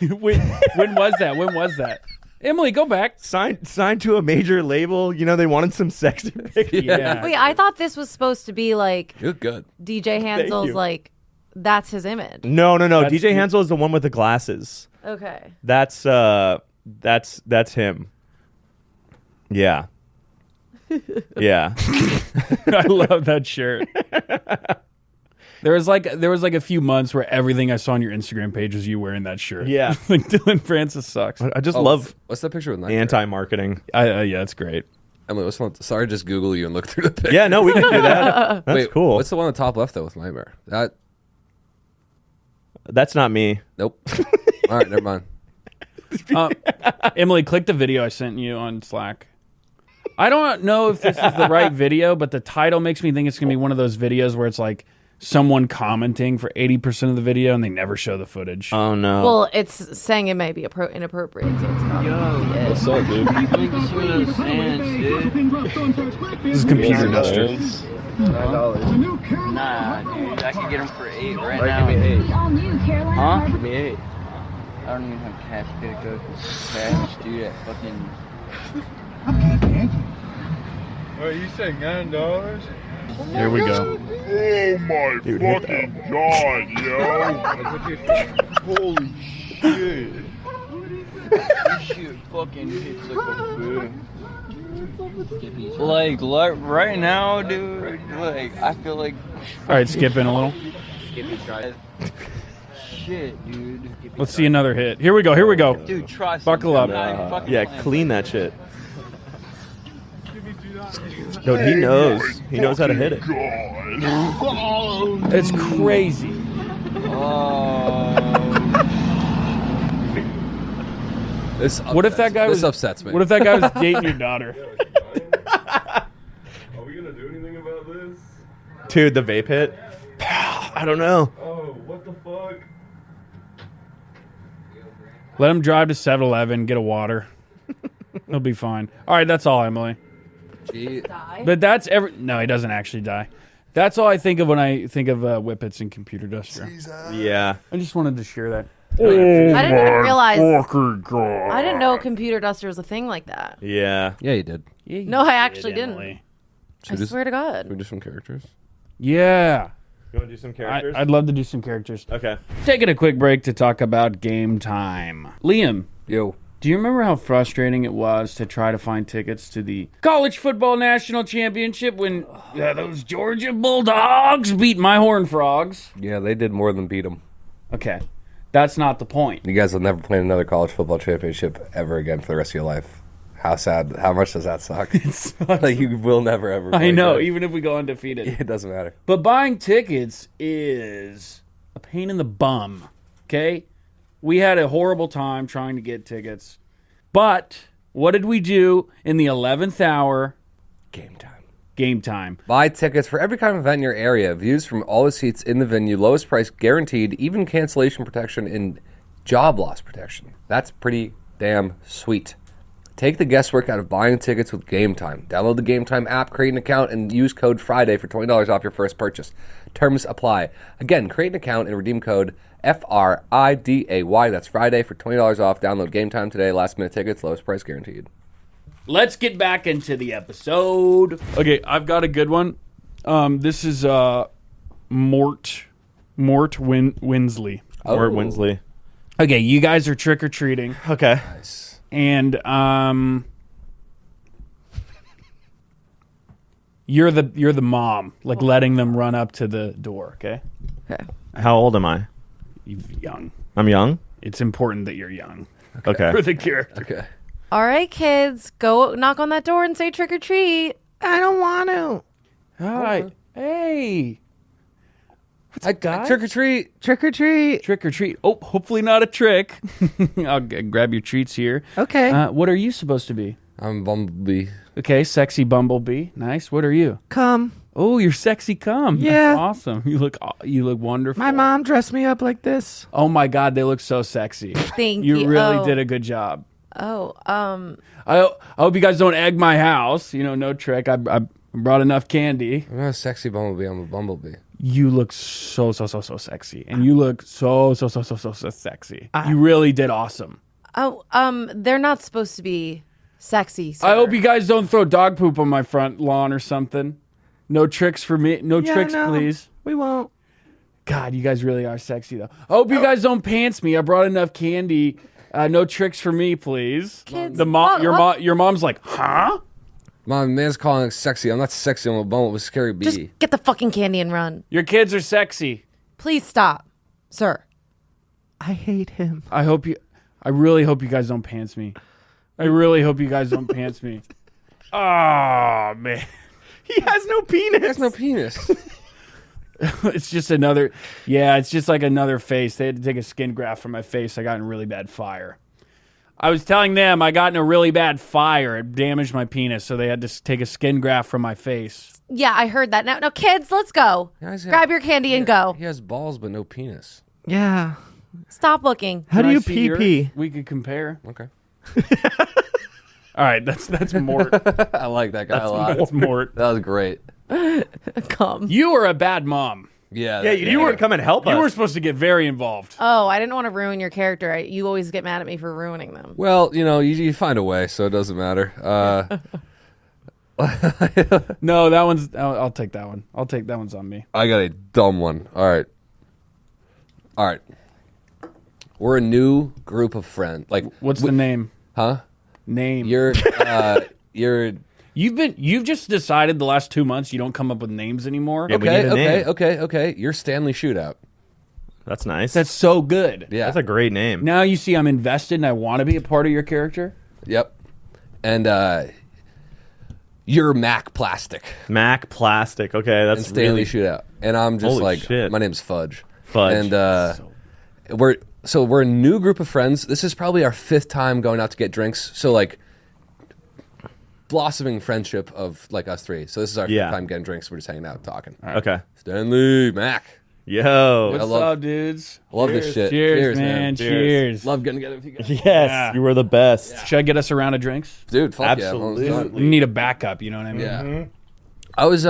when was that? When was that? Emily, go back. Signed to a major label. They wanted some sexy pictures. Yeah. Wait, I thought this was supposed to be like You look good. DJ Hansel's you. like that's his image. No. That's DJ you. Hansel is the one with the glasses. Okay. That's him. Yeah. Yeah. I love that shirt. There was like a few months where everything I saw on your Instagram page was you wearing that shirt. Yeah. Like Dillon Francis sucks. I just Oh, love What's that picture with Nightmare? anti-marketing. Yeah, it's great. Emily, what's the one? Sorry, just Google you and look through the picture. Yeah, no, we can do that. That's Wait, cool. What's the one on the top left though with Nightmare? That's not me. Nope. All right, never mind. Emily, click the video I sent you on Slack. I don't know if this is the right video, but the title makes me think it's going to be one of those videos where it's like someone commenting for 80% of the video, and they never show the footage. Oh no. Well, it's saying it may be inappropriate, so it's probably it. What's up, dude? This is computer duster. Nah, dude, I could get them for 8 right now. Give me 8. Huh? Give me 8. I don't even have cash to go cash, dude. At fucking. What, you said $9? Here we go. Oh my fucking god, yo! Holy shit! This shit fucking hits like a boom. Like right now, dude. Like I feel like. All right, skip in a little. Shit, dude. Let's see another hit. Here we go. Here we go. Dude, trust Buckle me, up. I'm not even fucking Yeah, playing. clean that shit. Dude, he knows. He knows how to hit it. It's crazy. What if that guy this was? upsets me. What if that guy was dating your daughter? Are we gonna do anything about this? Dude, the vape hit. I don't know. Oh, what the fuck? Let him drive to 7-Eleven, get a water. He'll be fine. All right, that's all, Emily. Gee, But that's every. No, he doesn't actually die. That's all I think of when I think of Whippets and computer duster. Yeah. I just wanted to share that. I didn't even realize. Fucking God. I didn't know computer duster was a thing like that. Yeah. yeah, you did. Yeah, No, I actually didn't. Emily. I swear to Should we God. do some characters? Yeah. You want to do some characters? I'd love to do some characters. Okay. Taking a quick break to talk about game time. Liam, Yo. do you remember how frustrating it was to try to find tickets to the College Football National Championship when those Georgia Bulldogs beat my Horned Frogs? Yeah, they did more than beat them. Okay, that's not the point. You guys will never play another college football championship ever again for the rest of your life. How sad. How much does that suck? Like, you will never, ever play I know, again. even if we go undefeated. It doesn't matter. But buying tickets is a pain in the bum, okay? We had a horrible time trying to get tickets. But what did we do in the 11th hour? Game time. Game time. Buy tickets for every kind of event in your area. Views from all the seats in the venue. Lowest price guaranteed. Even cancellation protection and job loss protection. That's pretty damn sweet. Take the guesswork out of buying tickets with Game Time. Download the Game Time app, create an account, and use code FRIDAY for $20 off your first purchase. Terms apply. Again, create an account and redeem code FRIDAY. That's Friday for $20 off. Download Game Time today. Last minute tickets, lowest price guaranteed. Let's get back into the episode. Okay, I've got a good one. This is Mort Winsley. Or Winsley. Okay, you guys are trick-or-treating. Okay. Nice. And you're the mom, like letting them run up to the door, okay? Okay. How old am I? You're young. I'm young? It's important that you're young Okay. for the character. Okay. All right, kids, go knock on that door and say trick or treat. I don't want to. Hi. Hey. guys? Trick or treat. Trick or treat. Trick or treat. Oh, hopefully not a trick. I'll grab your treats here. Okay. What are you supposed to be? I'm Bumblebee. Okay, sexy bumblebee. Nice. What are you? Come. Oh, you're sexy cum. Yeah. That's awesome. You look wonderful. My mom dressed me up like this. Oh my God, they look so sexy. Thank You you. really Oh. did a good job. Oh, I hope you guys don't egg my house. You know, no trick. I brought enough candy. I'm not a sexy Bumblebee. I'm a Bumblebee. You look so sexy, and you look so sexy. You really did awesome. they're not supposed to be sexy. Sir. I hope you guys don't throw dog poop on my front lawn or something. No tricks for me. No tricks, please. We won't. God, you guys really are sexy though. I hope you guys don't pants me. I brought enough candy. No tricks for me, please. Kids, The mom, what? your mom's like, huh? My man's calling it sexy. I'm not sexy. I'm a Bumblebee with Scary Bee. Just get the fucking candy and run. Your kids are sexy. Please stop, sir. I hate him. I really hope you guys don't pants me. I really hope you guys don't pants me. Oh man. He has no penis. There's no penis. It's just another, it's just like another face. They had to take a skin graft from my face. I got in really bad fire. I was telling them I got in a really bad fire. It damaged my penis, so they had to take a skin graft from my face. Yeah, I heard that. Now, kids, let's go. Grab your candy and go. He has balls but no penis. Yeah. Stop looking. How do Can I you see yours? pee? We could compare. Okay. All right, that's Mort. I like that guy a lot. That's Mort. That was great. Come. You were a bad mom. Yeah. Yeah, you didn't want to come and help us. You were supposed to get very involved. Oh, I didn't want to ruin your character. You always get mad at me for ruining them. Well, you find a way, so it doesn't matter. No, that one's. I'll take that one. I'll take that one's on me. I got a dumb one. All right. We're a new group of friends. Like, What's the name? huh? Name. You're. You've just decided the last 2 months you don't come up with names anymore. Yeah, we need a name. Okay. You're Stanley Shootout. That's nice. That's so good. Yeah. That's a great name. Now you see I'm invested and I want to be a part of your character. Yep. And you're Mac Plastic. Mac Plastic. Okay, that's And Stanley really Shootout. And I'm just Holy like, shit. my name's Fudge. Fudge. And we're a new group of friends. This is probably our 5th time going out to get drinks. So like blossoming friendship of like us 3. So this is our 5th time getting drinks. We're just hanging out talking. Okay. Stanley, Mac. Yo. What's up, dudes? Love this shit. Cheers, man. Cheers. Love getting together with you guys. Yes, Yeah. you were the best. Should I get us a round of drinks? Dude, fuck Absolutely. yeah. We need a backup, you know what I mean? Yeah. I was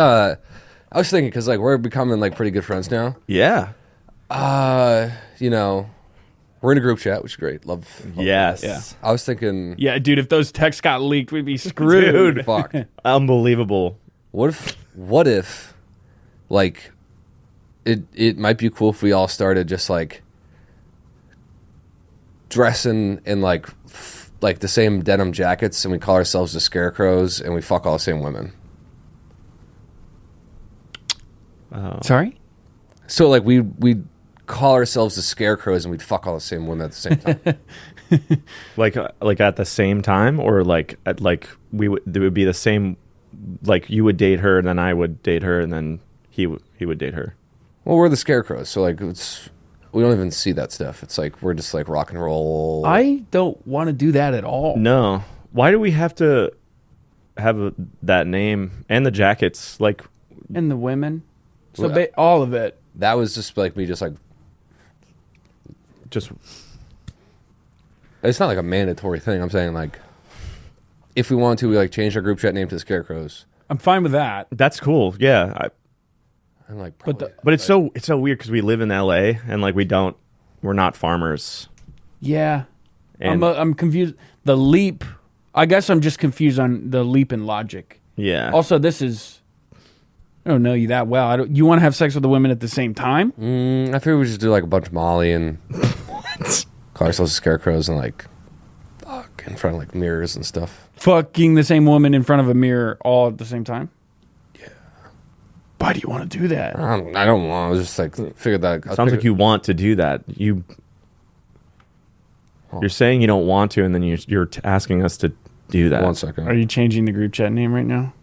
thinking, because like we're becoming like pretty good friends now. Yeah. We're in a group chat, which is great. Love Yes. Yeah. I was thinking, Yeah, dude, if those texts got leaked, we'd be screwed. Dude. fuck. Unbelievable. What if like it might be cool if we all started just like dressing in like the same denim jackets, and we call ourselves the Scarecrows, and we fuck all the same women. Sorry? So like we'd call ourselves the Scarecrows, and we'd fuck all the same women at the same time. Like at the same time, or like there would be the same. Like you would date her, and then I would date her, and then he would date her. Well, we're the Scarecrows, so like we don't even see that stuff. It's like we're just like rock and roll. I don't want to do that at all. No. Why do we have to have that name and the jackets? Like, And the women. So Well, all of it. That was just like me, just like just it's not like a mandatory thing. I'm saying like if we want to, we like change our group chat name to the Scarecrows. I'm fine with that. that's cool. Yeah. And like, But probably, But it's so weird because we live in LA and like we're not farmers. Yeah. And I'm confused. The leap. I guess I'm just confused on the leap in logic. yeah. Also, this is. I don't know you that well. You want to have sex with the women at the same time? I figured we just do like a bunch of Molly and call ourselves the Scarecrows and like fuck in front of like mirrors and stuff. Fucking the same woman in front of a mirror all at the same time? Yeah. Why do you want to do that? I don't know. I was just like figured that. Sounds like you want to do that. You're saying you don't want to, and then you're asking us to do that. 1 second. Are you changing the group chat name right now?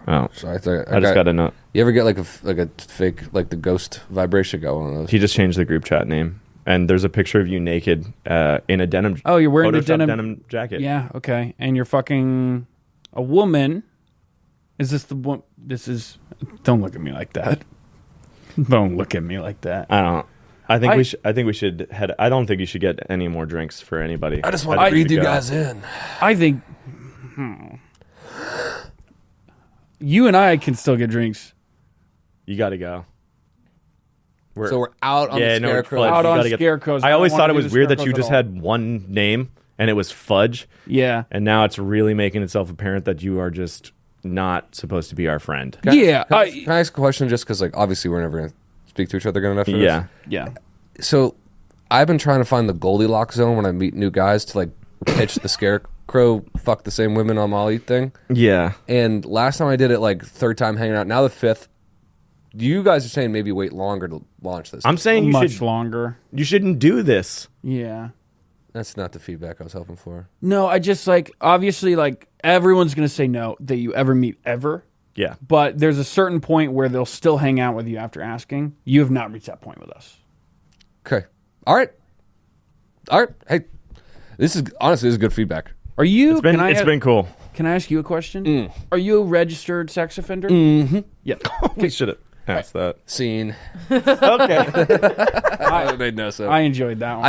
Oh, So I think I just got to know. You ever get like a fake like the ghost vibration? Got one of those. He just changed the group chat name, and there's a picture of you naked in a denim. Oh, you're wearing the Photoshopped denim jacket. Yeah, okay. And you're fucking a woman. Is this the one? This is. Don't look at me like that. Don't look at me like that. I don't. I think we should head. I don't think you should get any more drinks for anybody. I just want to breathe you guys in. I think. You and I can still get drinks. You got to go. So we're out on the Scarecrow. Fudge. Out You on gotta get- Scarecrows. I I don't always wanna thought it do was the weird that you Scarecrows just at all. had one name and it was Fudge, Yeah. and now it's really making itself apparent that you are just not supposed to be our friend. Yeah. Can I ask a question? Just because, like, obviously we're never going to speak to each other good enough. For Yeah. Yeah. This. So, I've been trying to find the Goldilocks zone when I meet new guys to like pitch the Scarecrow fuck the same women on Molly thing. Yeah. And last time I did it, like 3rd time hanging out. Now the 5th. You guys are saying maybe wait longer to launch this. I'm saying Much longer. you shouldn't do this. Yeah. That's not the feedback I was hoping for. No, I just like obviously like everyone's gonna say no that you ever meet ever. Yeah. But there's a certain point where they'll still hang out with you after asking. You have not reached that point with us. Okay. All right. All right. Hey, this is good feedback. Are you? It's been cool. Can I ask you a question? Are you a registered sex offender? Mm-hmm. Yeah. We should have asked that. Scene. Okay. That made no sense. I enjoyed that one.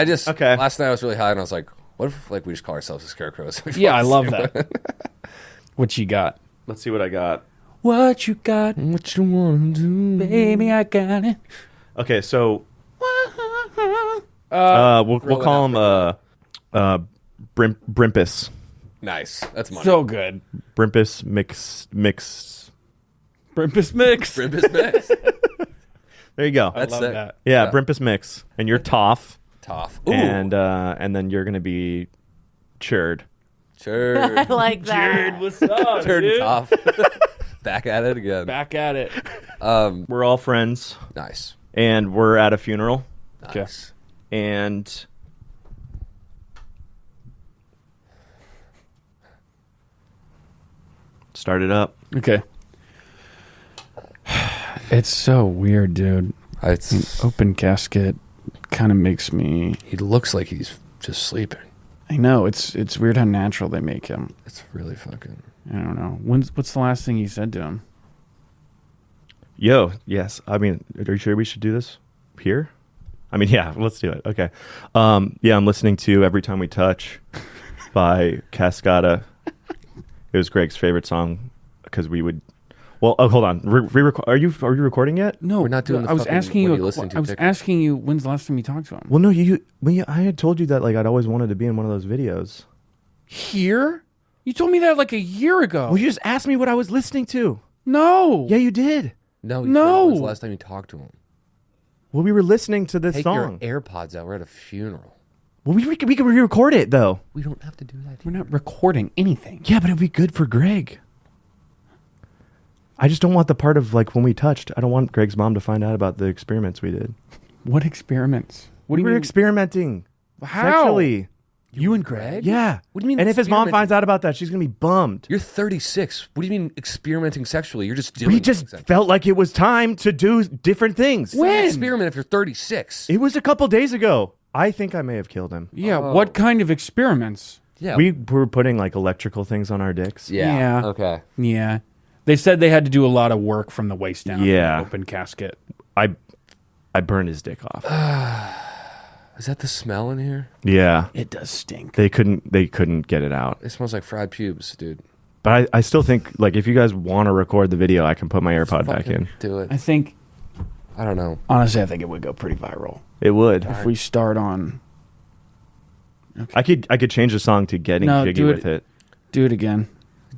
Last night I was really high and I was like, what if like we just call ourselves the Scarecrows? Yeah, I love that. What you got? Let's see what I got. What you got? What you want to do? Baby, I got it. Okay, so we'll call him Brimpus. Nice. That's money. So good. Brimpus mix. Brimpus mix. Brimpus mix. There you go. I love sick. that. Yeah, Brimpus mix. And you're Toph. Tough. Ooh. And then you're gonna be Churd. I like that. What's up, Turn dude? tough. Back at it again. Back at it. We're all friends. Nice. And we're at a funeral. Nice. And start it up. Okay. It's so weird, dude. It's, Open casket kind of makes me. he looks like he's just sleeping. I know it's weird how natural they make him. It's really fucking. I don't know. What's the last thing you said to him? Yo, yes. I mean, are you sure we should do this here? I mean, yeah, let's do it. Okay. Yeah, I'm listening to Every Time We Touch by Cascada. It was Greg's favorite song because we would. Well, hold on. Are you recording yet? No, We're not doing the I was fucking asking what you. are you listening to I was ticker. asking you when's the last time you talked to him? Well, no, I had told you that like I'd always wanted to be in one of those videos. Here? You told me that like a year ago. Well, you just asked me what I was listening to. No. Yeah, you did. No. No. When's the last time you talked to him? Well, we were listening to this Take song. your AirPods out. We're at a funeral. Well, we can re-record it though. We don't have to do that. We're not recording anything. Yeah, but it'd be good for Greg. I just don't want the part of like when we touched. I don't want Greg's mom to find out about the experiments we did. What experiments? What do you We were mean? experimenting How? sexually. You and Greg? Yeah. What do you mean And if his mom experimenting? finds out about that, she's gonna be bummed. You're 36. What do you mean experimenting sexually? You're just doing We just things. felt like it was time to do different things. It's not an experiment if you're 36. It was a couple days ago. I think I may have killed him. Yeah. What kind of experiments? Yeah. We were putting like electrical things on our dicks. Yeah. Okay. Yeah. They said they had to do a lot of work from the waist down. Yeah. For the open casket. I burned his dick off. Is that the smell in here? Yeah. It does stink. They couldn't get it out. It smells like fried pubes, dude. But I still think like if you guys want to record the video, I can put my AirPod back Fucking in. Do it. I think, I don't know. honestly, I think it would go pretty viral. It would. If we start on. I could change the song to Getting No, Jiggy do it. with it. Do it again.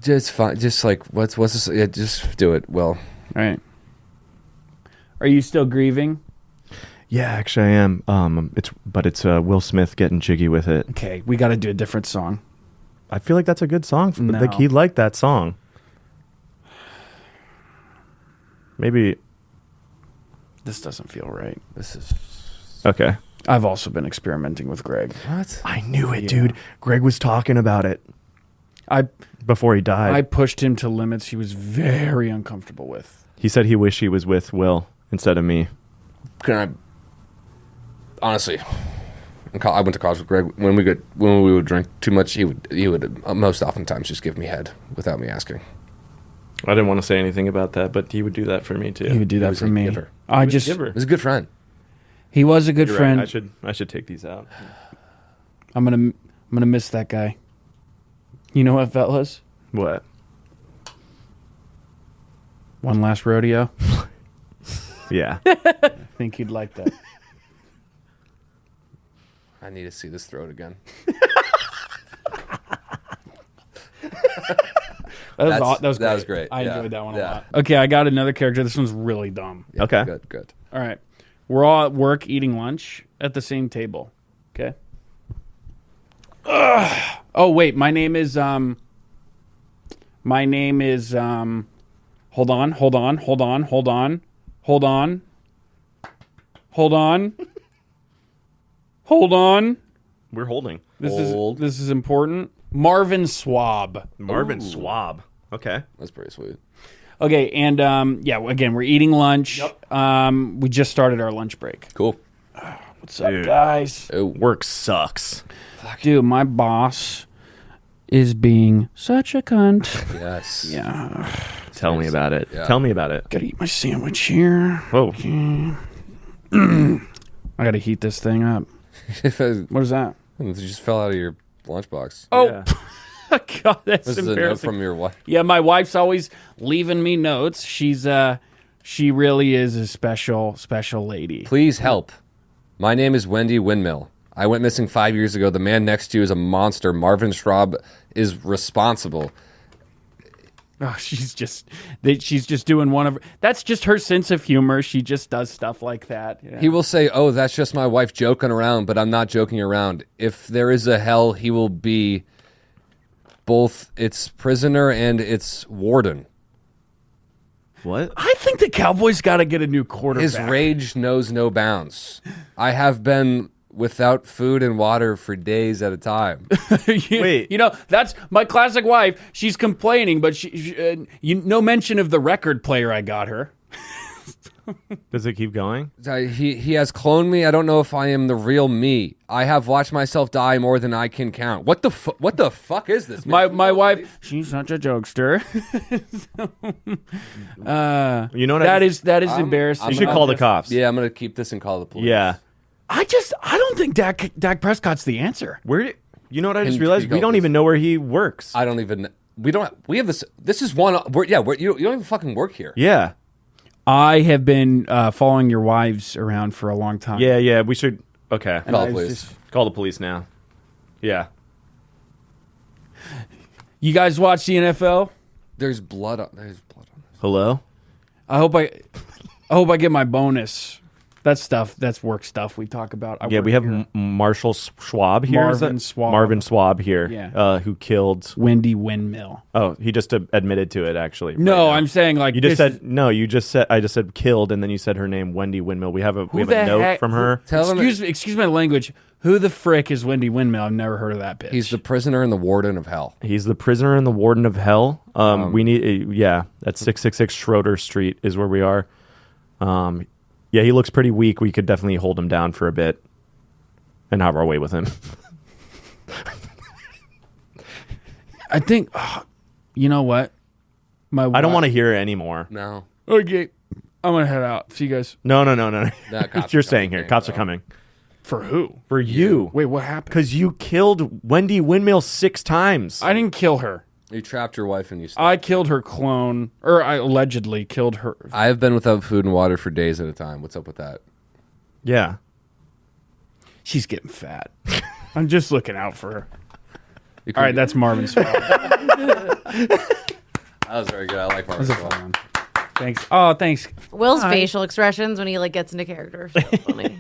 Just fine. Just like what's this? Yeah, just do it. Well, All right. Are you still grieving? Yeah, actually I am. It's Will Smith Getting Jiggy with it. Okay, we got to do a different song. I feel like that's a good song. No. Like he liked that song. Maybe. This doesn't feel right. this is Okay. I've also been experimenting with Greg. what? I knew it, dude. Greg was talking about it I before he died. I pushed him to limits he was very uncomfortable with. He said he wished he was with Will instead of me. Can I? Honestly, I went to college with Greg. When we would drink too much, he would most oftentimes just give me head without me asking. I didn't want to say anything about that, but he would do that for me too. He would do that was for a me. giver. I He was a just giver. He's a good friend. he was a good You're friend. right. I should take these out. I'm gonna miss that guy. You know what, fellas? What? One last rodeo. Yeah. I think you'd like that. I need to see this throat again. That was that was great. I Yeah. enjoyed that one a Yeah. lot. Okay, I got another character. This one's really dumb. Yeah, Okay. Good. All right. We're all at work eating lunch at the same table. Okay. Oh wait, my name is hold on. We're holding. Hold. This is important. Marvin Swab. Marvin Swab. Okay. That's pretty sweet. Okay, and yeah, again, we're eating lunch. We just started our lunch break. Cool. What's up, guys? Work sucks. Dude, my boss is being such a cunt. Yes. Yeah. Tell me about it. Yeah. Tell me about it. Gotta eat my sandwich here. Whoa. I gotta heat this thing up. It What is that? just fell out of your lunchbox. Oh, Yeah. God, that's This is a note embarrassing. from your wife. Yeah, my wife's always leaving me notes. She really is a special lady. Please help. My name is Wendy Windmill. I went missing 5 years ago. The man next to you is a monster. Marvin Schraub is responsible. Oh, she's just doing one of her. That's just her sense of humor. She just does stuff like that. Yeah. He will say, "Oh, that's just my wife joking around," but I'm not joking around. If there is a hell, he will be both its prisoner and its warden. What? I think the Cowboys got to get a new quarterback. His rage knows no bounds. I have been without food and water for days at a time. Wait. You know, that's my classic wife. She's complaining, but no mention of the record player I got her. Does it keep going? He has cloned me. I don't know if I am the real me. I have watched myself die more than I can count. What the fuck is this? My man? wife, she's such a jokester. You know what? That is embarrassing. You should call the cops. Yeah, I'm gonna keep this and call the police. Yeah. I don't think Dak Prescott's the answer. You know what I just Can realized? you We go, don't please? even know where he works. I don't even. We have this. This is one. You don't even fucking work here. Yeah. I have been following your wives around for a long time. Yeah. We should. Okay. Call I the was police. just- Call the police now. Yeah. You guys watch the NFL? There's blood on. There's blood on. Hello? I hope I get my bonus. That's work stuff we talk about. Yeah, we have Marshall Schwab here. Is Marvin that- Schwab. Marvin Schwab here. Yeah. Who killed. Windy Windmill. Oh, he just admitted to it, actually. No, right now. I'm saying like You just this said no. You just said I just said killed, and then you said her name, Wendy Windmill. We have a the note heck- from her. Tell him Excuse my language. Who the frick is Windy Windmill? I've never heard of that bitch. he's the prisoner and the warden of hell. He's the prisoner and the warden of hell. We need that's 666 Schroeder Street is where we are. Yeah, he looks pretty weak. We could definitely hold him down for a bit and have our way with him. I think. You know what? I don't want to hear it anymore. No. Okay, I'm gonna head out. See you guys. No. Nah, cops You're are staying coming. here. Cops are coming. For who? For you. Wait, what happened? Because you killed Wendy Windmill 6 times. I didn't kill her. You trapped your wife and you. I killed her clone, or I allegedly killed her. I have been without food and water for days at a time. What's up with that? Yeah. She's getting fat. I'm just looking out for her. You All right, could- that's Marvin Swab. that was very good. I like Marvin. That's a Swab. fun one. Thanks. Oh, thanks. Will's facial expressions when he like gets into character. So funny.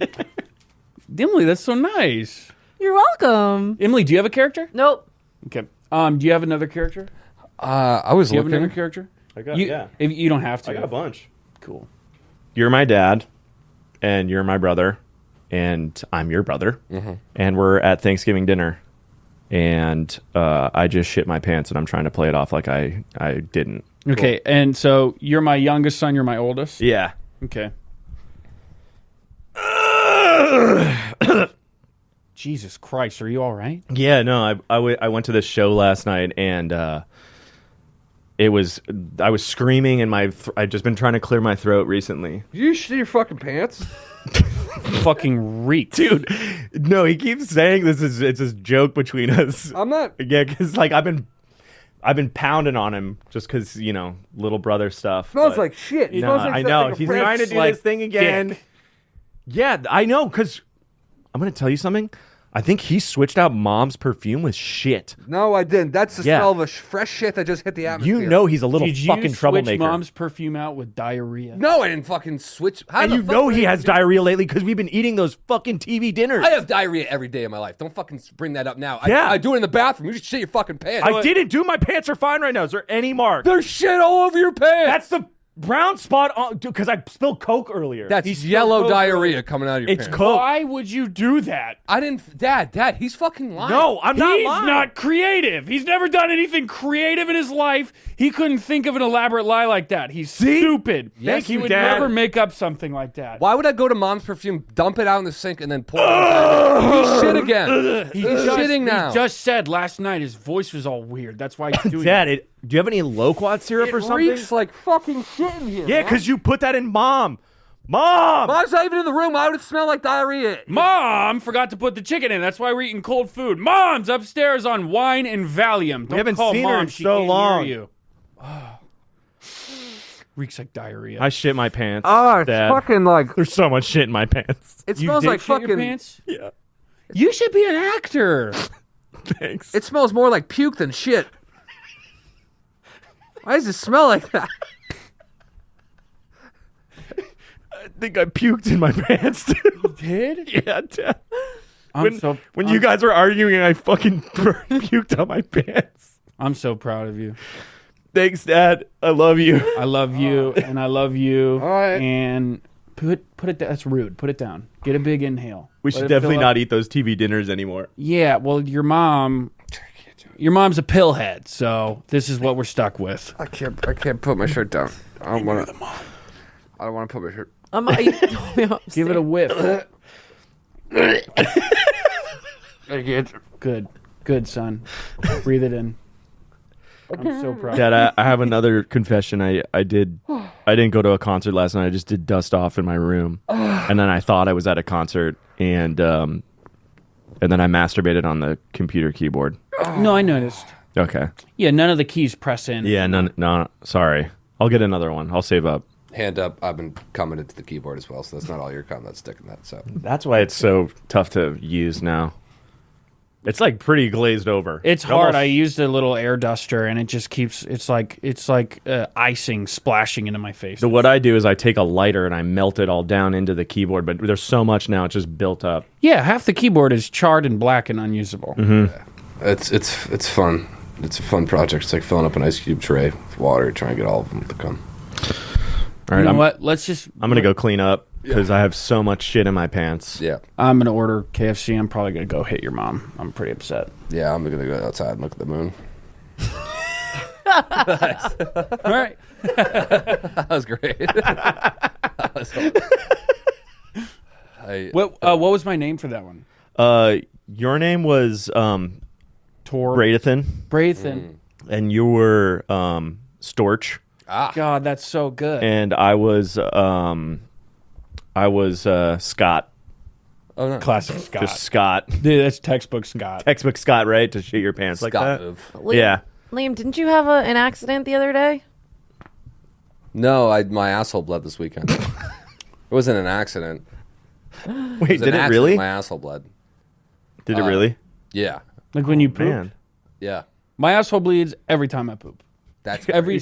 Emily, that's so nice. You're welcome. Emily, do you have a character? Nope. Okay. Do you have another character? I was Do you have looking. another character? I got, If you don't have to. I got a bunch. Cool. You're my dad, and you're my brother, and I'm your brother, and we're at Thanksgiving dinner, and I just shit my pants, and I'm trying to play it off like I didn't. Okay, and so you're my youngest son, you're my oldest? Yeah. Okay. Jesus Christ, are you all right? Yeah, no, I went to this show last night, and I was screaming, and I've just been trying to clear my throat recently. You shit your fucking pants. Fucking reek. Dude, no, he keeps saying it's this joke between us. I'm not. Yeah, because like I've been pounding on him just because little brother stuff. Smells but- like shit. No, I know he's trying to do like this thing again. dick. Yeah, I know. Because I'm gonna tell you something. I think he switched out Mom's perfume with shit. No, I didn't. That's the Yeah. smell of a fresh shit that just hit the atmosphere. You know he's a little Did you fucking switch troublemaker. Mom's perfume out with diarrhea? No, I didn't fucking switch. How And the you fuck know would he I has do- diarrhea lately because we've been eating those fucking TV dinners. I have diarrhea every day of my life. Don't fucking bring that up now. Yeah. I do it in the bathroom. You just shit your fucking pants. I didn't do. My pants are fine right now. Is there any mark? There's shit all over your pants. That's the brown spot on because I spilled Coke earlier. That's He spilled yellow Coke diarrhea earlier. coming out of your It's pants. Coke. Why would you do that? I didn't. Dad, he's fucking lying. No, I'm not He's lying. not creative. He's never done anything creative in his life. He couldn't think of an elaborate lie like that. He's stupid. Yes, he you would Dad. never make up something like that. Why would I go to Mom's Perfume, dump it out in the sink, and then pour it on He's shit again. He's shitting now. He just said last night his voice was all weird. That's why he's doing Dad, it. do you have any loquat syrup or It something? reeks like fucking shit in here. Yeah, because you put that in Mom. Mom's not even in the room. Why would it smell like diarrhea? Mom forgot to put the chicken in. That's why we're eating cold food. Mom's upstairs on wine and Valium. Don't haven't call seen her Mom. in She so can't long. hear you. Reeks like diarrhea. I shit my pants. Oh, it's Dad. fucking like. There's so much shit in my pants. It You smells did like shit fucking. your pants? Yeah. You should be an actor. Thanks. It smells more like puke than shit. Why does it smell like that? I think I puked in my pants too. Did? Yeah, Dad. I'm When you guys were arguing, I fucking puked on my pants. I'm so proud of you. Thanks, Dad. I love you. I love you, and I love you. All right. And put it. That's rude. Put it down. Get a big inhale. We Let should it definitely fill up. not eat those TV dinners anymore. Yeah. Well, your mom's a pillhead, so this is what we're stuck with. I can't put my shirt down. I don't want to. I don't want to put my shirt. Give it a whiff. I can't. Good, son. Breathe it in. I'm so proud. Dad, I have another confession. I didn't go to a concert last night. I just did dust off in my room, and then I thought I was at a concert, and then I masturbated on the computer keyboard. No, I noticed. Okay. Yeah, none of the keys press in. Yeah. No. Sorry. I'll get another one. I'll save up. Hand up. I've been coming into the keyboard as well, so that's not all your cum that's sticking that. So That's why it's so tough to use now. It's like pretty glazed over. It's It hard. almost- I used a little air duster, and it just keeps. It's like icing splashing into my face. So what I do is I take a lighter and I melt it all down into the keyboard, but there's so much now it's just built up. Yeah, half the keyboard is charred and black and unusable. it's fun. It's a fun project. It's like filling up an ice cube tray with water, trying to get all of them to come. All You right, know what? Let's just. I'm gonna go clean up because I have so much shit in my pants. Yeah, I'm gonna order KFC. I'm probably gonna go hit your mom. I'm pretty upset. yeah. I'm gonna go outside and look at the moon. All right. That was great. That was What was my name for that one? Your name was Tor Bradathan, Brathan. and you were Storch, God, that's so good. and I was Scott. oh no, Classic Scott. Just Scott. Dude, that's textbook Scott. Textbook Scott, right? To shit your pants like Scott that. move. Yeah. Liam, didn't you have an accident the other day? No, my asshole bled this weekend. It wasn't an accident. Wait, It was did an it accident. really? My asshole bled. Did it really? Yeah, Like when you poop. Man, yeah. My asshole bleeds every time I poop. That's Every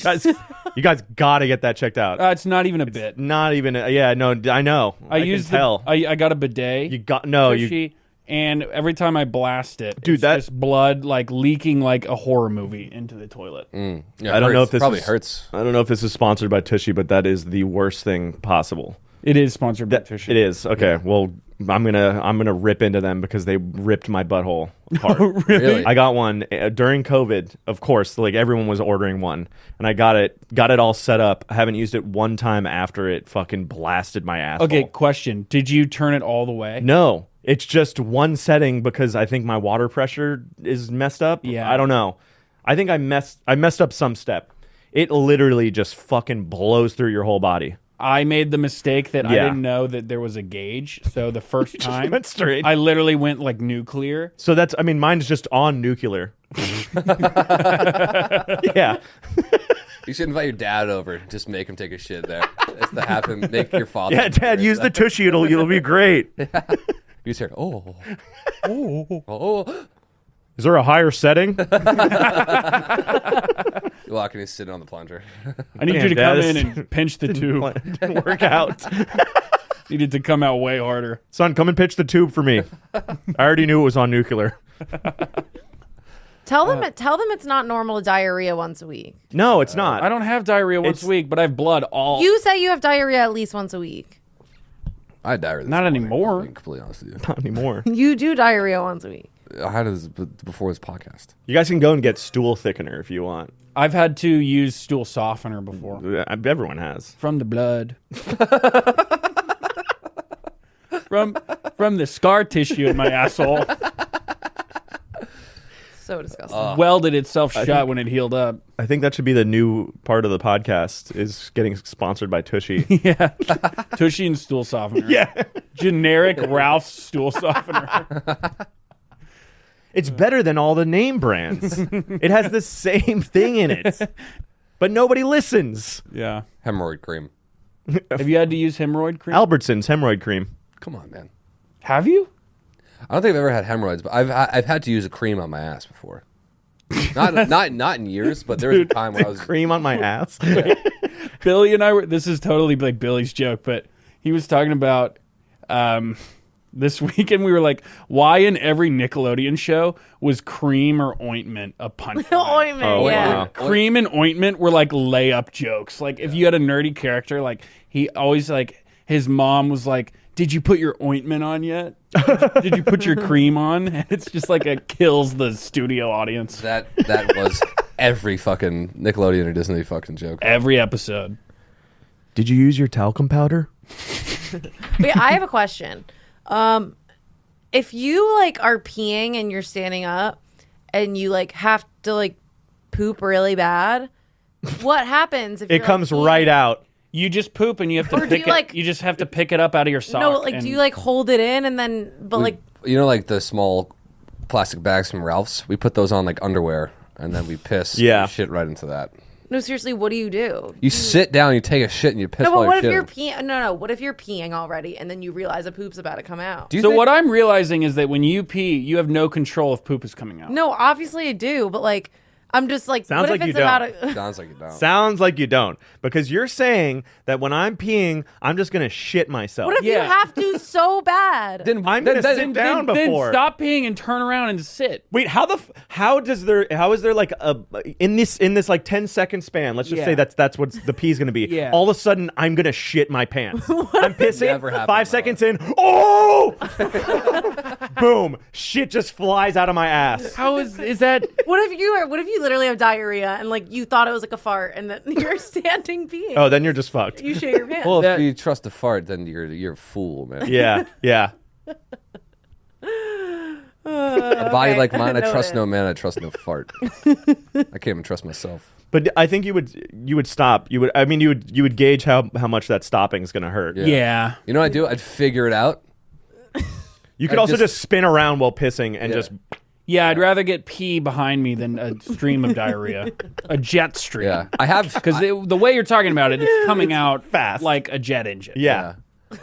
you guys got to get that checked out. it's not even a bit. Not even. Yeah, no, I know. I can used tell. I got a bidet. You got no. Tushy, and every time I blast it, Dude, it's that- just blood like leaking like a horror movie into the toilet. Yeah, I don't know hurts. if this probably is- hurts. I don't know if this is sponsored by Tushy, but that is the worst thing possible. It is sponsored by Tushy. It is okay. Well, I'm gonna rip into them because they ripped my butthole apart. Really? I got one during COVID. Of course, like everyone was ordering one, and I got it all set up. I haven't used it one time after it fucking blasted my asshole. Okay, question. Did you turn it all the way? No, it's just one setting because I think my water pressure is messed up. Yeah. I don't know. I think I messed up some step. It literally just fucking blows through your whole body. I made the mistake that I Yeah. didn't know that there was a gauge. So the first time went straight. I literally went like nuclear. So mine's just on nuclear. Yeah. You should invite your dad over. Just make him take a shit there. It's to have him make your father. Yeah, Dad, use the Tushy. It'll be great. He's here. Oh. Is there a higher setting? You walk in, he's sitting on the plunger. I need Damn, you to come Dad, in and pinch the tube. Didn't work out. Needed to come out way harder. Son, come and pitch the tube for me. I already knew it was on nuclear. Tell them it's not normal diarrhea once a week. No, it's not. I don't have diarrhea once a week, but I have blood all. You say you have diarrhea at least once a week. I had diarrhea. Not anymore. Being completely honest with you. Not anymore. You do diarrhea once a week. I had this before this podcast. You guys can go and get stool thickener if you want. I've had to use stool softener before. Everyone has. From the blood. from the scar tissue in my asshole. So disgusting. Welded itself shut when it healed up. I think that should be the new part of the podcast is getting sponsored by Tushy. Yeah. Tushy and stool softener. Yeah. Generic Ralph's stool softener. It's better than all the name brands. It has the same thing in it. But nobody listens. Yeah. Hemorrhoid cream. Have you had to use hemorrhoid cream? Albertsons hemorrhoid cream. Come on, man. Have you? I don't think I've ever had hemorrhoids, but I've had to use a cream on my ass before. Not in years, but there was a time when I was Cream on my ass. Billy and I were. This is totally like Billy's joke, but he was talking about this weekend. We were like, why in every Nickelodeon show was cream or ointment a punchline? Ointment, Oh, yeah. wow. Cream and ointment were like layup jokes. Like if you had a nerdy character, like he always like his mom was like, "Did you put your ointment on yet? Did you put your cream on?" And it's just like it kills the studio audience. that was every fucking Nickelodeon or Disney fucking joke. Every episode. Did you use your talcum powder? Wait, I have a question. If you like are peeing and you're standing up and you like have to like poop really bad, what happens if It you're, comes like, peeing? right out. You just poop and you have to Or do pick you, it. like- You just have to pick it up out of your sock. No, like and- do you like hold it in and then like You know, like the small plastic bags from Ralph's? We put those on like underwear, and then we piss Yeah. shit right into that. no, seriously, what do? You sit down, you take a shit, and you piss No, while but what if you're you're shitting. peeing? No, what if you're peeing already and then you realize a poop's about to come out? Do you So think- what I'm realizing is that when you pee, you have no control if poop is coming out. No, obviously I do, but like I'm just like, Sounds what like if you it's about don't. a Sounds like you don't. Sounds like you don't. Because you're saying that when I'm peeing, I'm just going to shit myself. What if you Yeah. have to so bad? Then I'm going to then- sit down Then before. stop peeing and turn around and sit. Wait, how is there like a in this like 10-second span? Let's just Yeah. say that's what the pee's going to be. Yeah. All of a sudden, I'm going to shit my pants. I'm pissing. Never happened, 5 seconds in, oh, boom! Shit just flies out of my ass. How is that? What if you literally have diarrhea and like you thought it was like a fart and then you're standing peeing? Oh, then you're just fucked. You shit your pants. Well, That- if you trust a fart, then you're a fool, man. Yeah, yeah. A body like mine, I trust Noted. no man, I trust no fart. I can't even trust myself. But I think you would stop. You would gauge how much that stopping is going to hurt. Yeah. You know what I'd do? I'd figure it out. You could I also just- just spin around while pissing and Yeah. just. Yeah, I'd rather get pee behind me than a stream of diarrhea. A jet stream. Yeah. I have Because the way you're talking about it, it's coming out fast. like a jet engine. Yeah.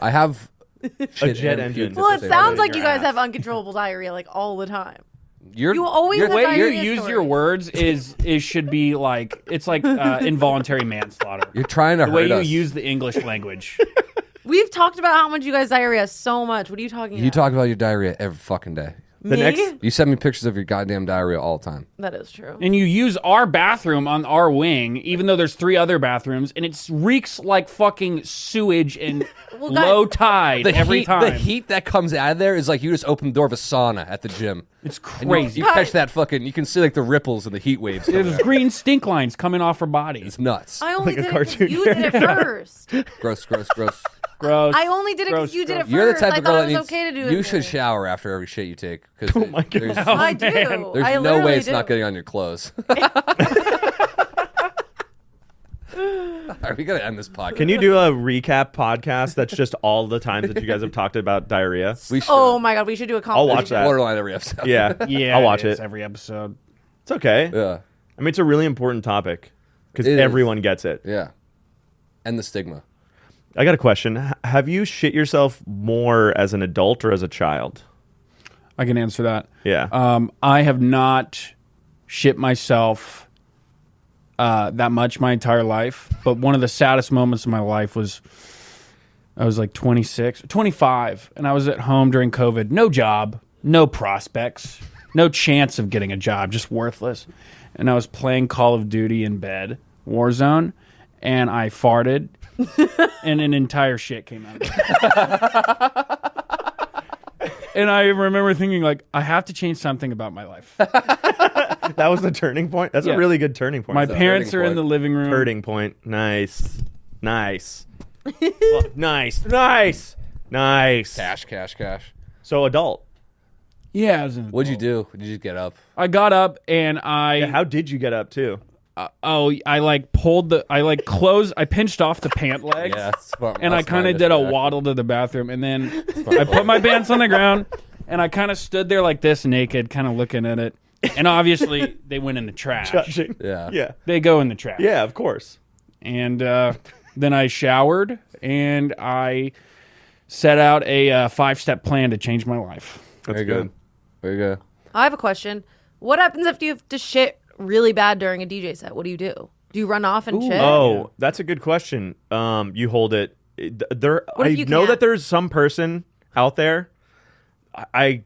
I have shit jet and engine. puke well, at it the same sounds time. like you your guys ass. have uncontrollable diarrhea like all the time. You're, You always you're, have The way you diarrhea use stories. your words is should be like it's like involuntary manslaughter. you're trying to The way hurt you us. use the English language. We've talked about how much you guys diarrhea so much. What are you talking You about? talk about your diarrhea every fucking day. The Me? next- You send me pictures of your goddamn diarrhea all the time. That is true. And you use our bathroom on our wing, even though there's 3 other bathrooms, and it reeks like fucking sewage and Well, guys- low tide every time. The heat that comes out of there is like you just open the door of a sauna at the gym. It's And crazy. You catch that fucking. You can see like the ripples and the heat waves. coming There's out. green stink lines coming off her body. It's nuts. I only Like a did it 'cause cartoon you did it first. Gross, gross, gross. Gross. I only did it Gross, because you did it gross. first. You're the type I of girl thought that it was needs. okay to do it. You should shower after every shit you take. Oh my God. I do. There's I no literally way it's do. not getting on your clothes. Are we gonna end this podcast? Can you do a recap podcast that's just all the times that you guys have talked about diarrhea? We should. Oh my god, we should do a I'll watch compilation. that. Borderline every episode. Yeah, Yeah, I'll watch is it. every episode. It's okay. Yeah. I mean, it's a really important topic because It is. everyone gets it. Yeah. And the stigma. I got a question. Have you shit yourself more as an adult or as a child? I can answer that. Yeah. I have not shit myself that much my entire life, but one of the saddest moments of my life was I was like 26, 25, and I was at home during COVID. No job, no prospects. no chance of getting a job, just worthless. And I was playing Call of Duty in bed, Warzone, and I farted, and an entire shit came out of it. And I remember thinking, like, I have to change something about my life. That was the turning point. That's Yeah. a really good turning point. My though. parents turning are in point. the living room. Turning point. Nice. Well, nice. Cash. So adult. Yeah, I was in the What'd you do? Did you get up? I got up and I Yeah, how did you get up too? I like pulled the I like closed I pinched off the pant legs. Yeah, And I kind of did a waddle to the bathroom, and then I put my pants on the ground, and I kind of stood there like this, naked, kind of looking at it. And obviously, they went in the trash. Judging. Yeah. Yeah. They go in the trash. Yeah, of course. And then I showered, and I set out a 5-step plan to change my life. That's Very good. Very good. I have a question. What happens if you have to shit really bad during a DJ set? What do? Do you run off and shit? Oh, that's a good question. You hold it. There. What I if you know can't? that there's some person out there. I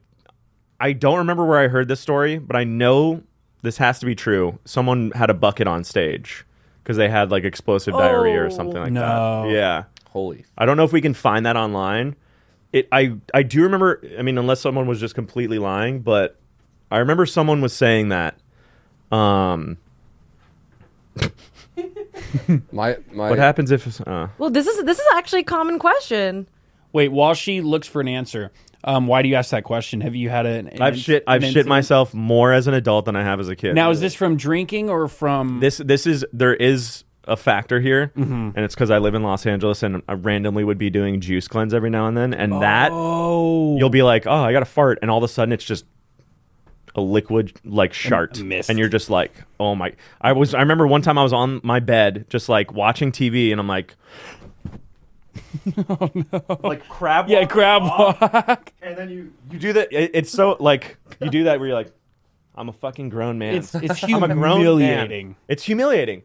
don't remember where I heard this story, but I know this has to be true. Someone had a bucket on stage because they had like explosive diarrhea or something like No. that. Yeah. Holy. I don't know if we can find that online. I do remember. I mean, unless someone was just completely lying, but I remember someone was saying that. My What happens if? Well, this is actually a common question. Wait, while she looks for an answer, why do you ask that question? Have you had I've shit myself more as an adult than I have as a kid. Now, is this from drinking or from... There is a factor here, and it's because I live in Los Angeles, and I randomly would be doing juice cleanse every now and then, and that you'll be like, oh, I got to fart, and all of a sudden it's just a liquid like shart, mist. and you're just like, oh my! I remember one time I was on my bed just like watching TV, and I'm like. Oh no! Like crab walk. Yeah, crab walk. And then you do that. It's so like you do that where you're like, I'm a fucking grown man. It's I'm a grown humiliating. man. It's humiliating.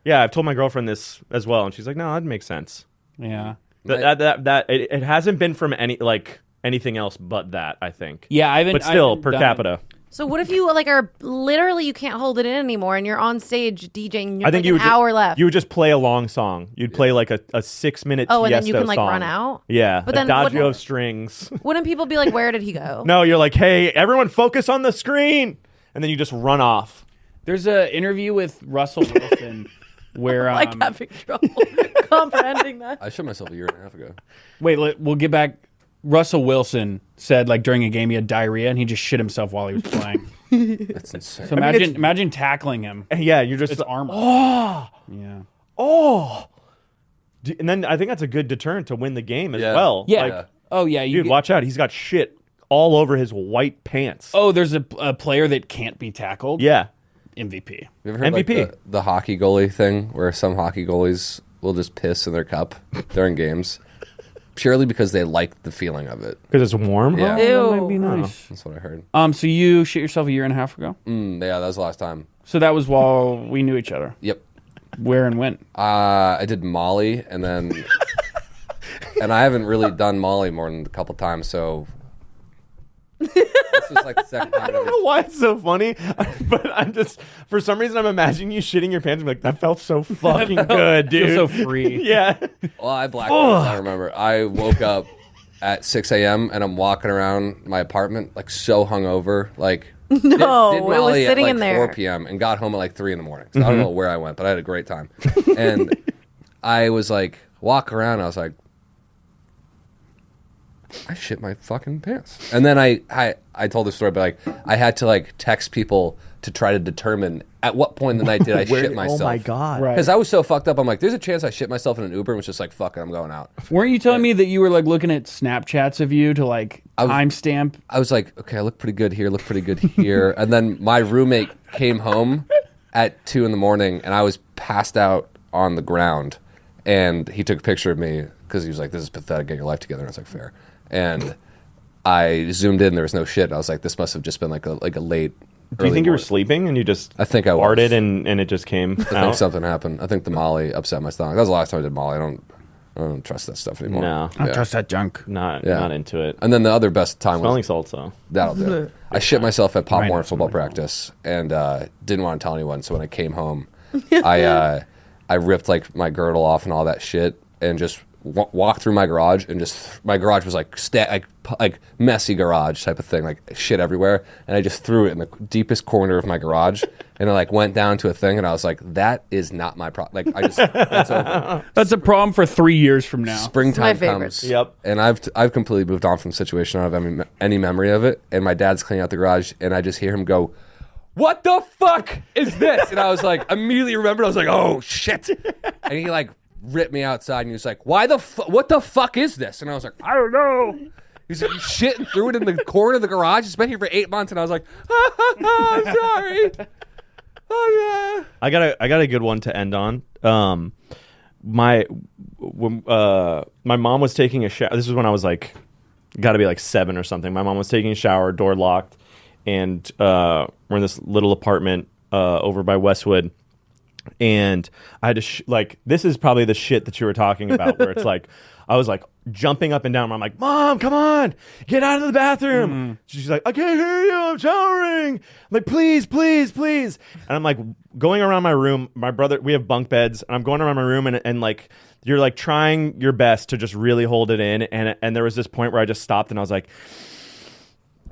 Yeah, I've told my girlfriend this as well, and she's like, no, that makes sense. Yeah. It hasn't been from anything else but that, I think. Yeah, I haven't... But still, I haven't per done capita. So what if you like are literally you can't hold it in anymore and you're on stage DJing and you I have think like you an would hour left? You would just play a long song. You'd play like a 6-minute Oh, and then you Tiesto can like song. run out? Yeah, But a then adagio wouldn't- of strings. Wouldn't people be like, where did he go? No, you're like, hey, everyone focus on the screen. And then you just run off. There's an interview with Russell Wilson where... Like having trouble comprehending that. I shot myself a year and a half ago. Wait, we'll get back. Russell Wilson said like during a game he had diarrhea and he just shit himself while he was playing. That's insane. So imagine tackling him. Yeah, you're just It's armor. oh, Yeah. oh. And then I think that's a good deterrent to win the game as Yeah. well. Yeah. Like, Oh yeah. You dude, watch out. He's got shit all over his white pants. Oh, there's a player that can't be tackled. Yeah. MVP. You ever heard MVP. like, the hockey goalie thing where some hockey goalies will just piss in their cup during games purely because they like the feeling of it? Because it's warm? Yeah. That might be Ew. nice. That's what I heard. So you shit yourself a year and a half ago. Yeah, that was the last time. So that was while we knew each other. Yep. Where and when? I did Molly, and then, and I haven't really done Molly more than a couple times. So this was like the second time. I don't know why it's so funny, but I'm just, for some reason, I'm imagining you shitting your pants and be like, that felt so fucking good, dude. Feel so free. Yeah. Well, I blacked out. I remember. I woke up at 6 a.m. and I'm walking around my apartment like so hungover, like. No, did it was Molly sitting at like in there. 4 p.m. and got home at like 3 in the morning. So I don't know where I went, but I had a great time. And I was like, walk around. I was like, I shit my fucking pants. And then I told the story, but like I had to like text people to try to determine at what point in the night did I shit myself. Oh my God. Right. Because I was so fucked up. I'm like, there's a chance I shit myself in an Uber and was just like, fuck it, I'm going out. Weren't you telling me that you were like looking at Snapchats of you to like timestamp? I was like, okay, I look pretty good here, look pretty good here. And then my roommate came home at 2 in the morning and I was passed out on the ground. And he took a picture of me because he was like, this is pathetic, get your life together. And I was like, fair. And I zoomed in, there was no shit. And I was like, this must have just been like a late. Do you think you were sleeping and you just I think I was. farted and it just came I think out? something happened. I think the Molly upset my stomach. That was the last time I did Molly. I don't trust that stuff anymore. No, I don't trust that junk. not Yeah. not into it. And then the other best time Smelling was salts though. that'll do it. I shit myself at Pop Right, Warner that's football what I call practice and didn't want to tell anyone. So when I came home, I ripped like my girdle off and all that shit and just walked through my garage and just my garage was like like messy garage type of thing, like shit everywhere, and I just threw it in the deepest corner of my garage and I like went down to a thing and I was like, that is not my problem. Like I just it's over. That's a problem for 3 years from now. Springtime It's my favorite. comes. Yep. And I've completely moved on from the situation. I don't have any memory of it. And my dad's cleaning out the garage, and I just hear him go, "What the fuck is this?" And I was like, immediately remembered. I was like, "Oh shit!" And he like ripped me outside, and he was like, "What the fuck is this?" And I was like, "I don't know." He's like, "You shit and threw it in the corner of the garage. It's been here for 8 months." And I was like, "Sorry." Oh yeah. I got a good one to end on. My mom was taking a shower. This is when I was like, got to be like 7 or something. My mom was taking a shower, door locked, and we're in this little apartment over by Westwood. And I had to like, this is probably the shit that you were talking about, where it's like, I was like jumping up and down. I'm like, "Mom, come on, get out of the bathroom." She's like, "I can't hear you. I'm showering." I'm like, "Please, please, please." And I'm like going around my room. My brother, we have bunk beds, and I'm going around my room, and like you're like trying your best to just really hold it in. And there was this point where I just stopped, and I was like,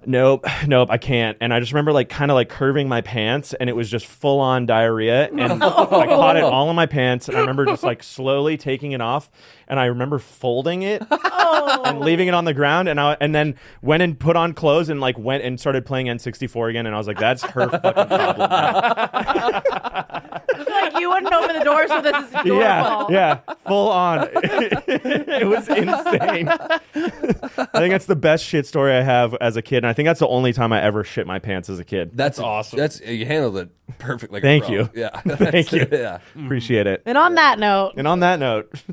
Nope, I can't. And I just remember like kind of like curving my pants, and it was just full on diarrhea, and I caught it all in my pants, and I remember just like slowly taking it off, and I remember folding it and leaving it on the ground, and then went and put on clothes and like went and started playing N64 again, and I was like, that's her fucking problem now. Like you wouldn't open the door, so this is your fault. Yeah, full on. It was insane. I think that's the best shit story I have as a kid, and I think that's the only time I ever shit my pants as a kid. That's awesome. You handled it perfectly. Like Thank a pro. you. Yeah. Thank you. Yeah. Appreciate it. And on that note,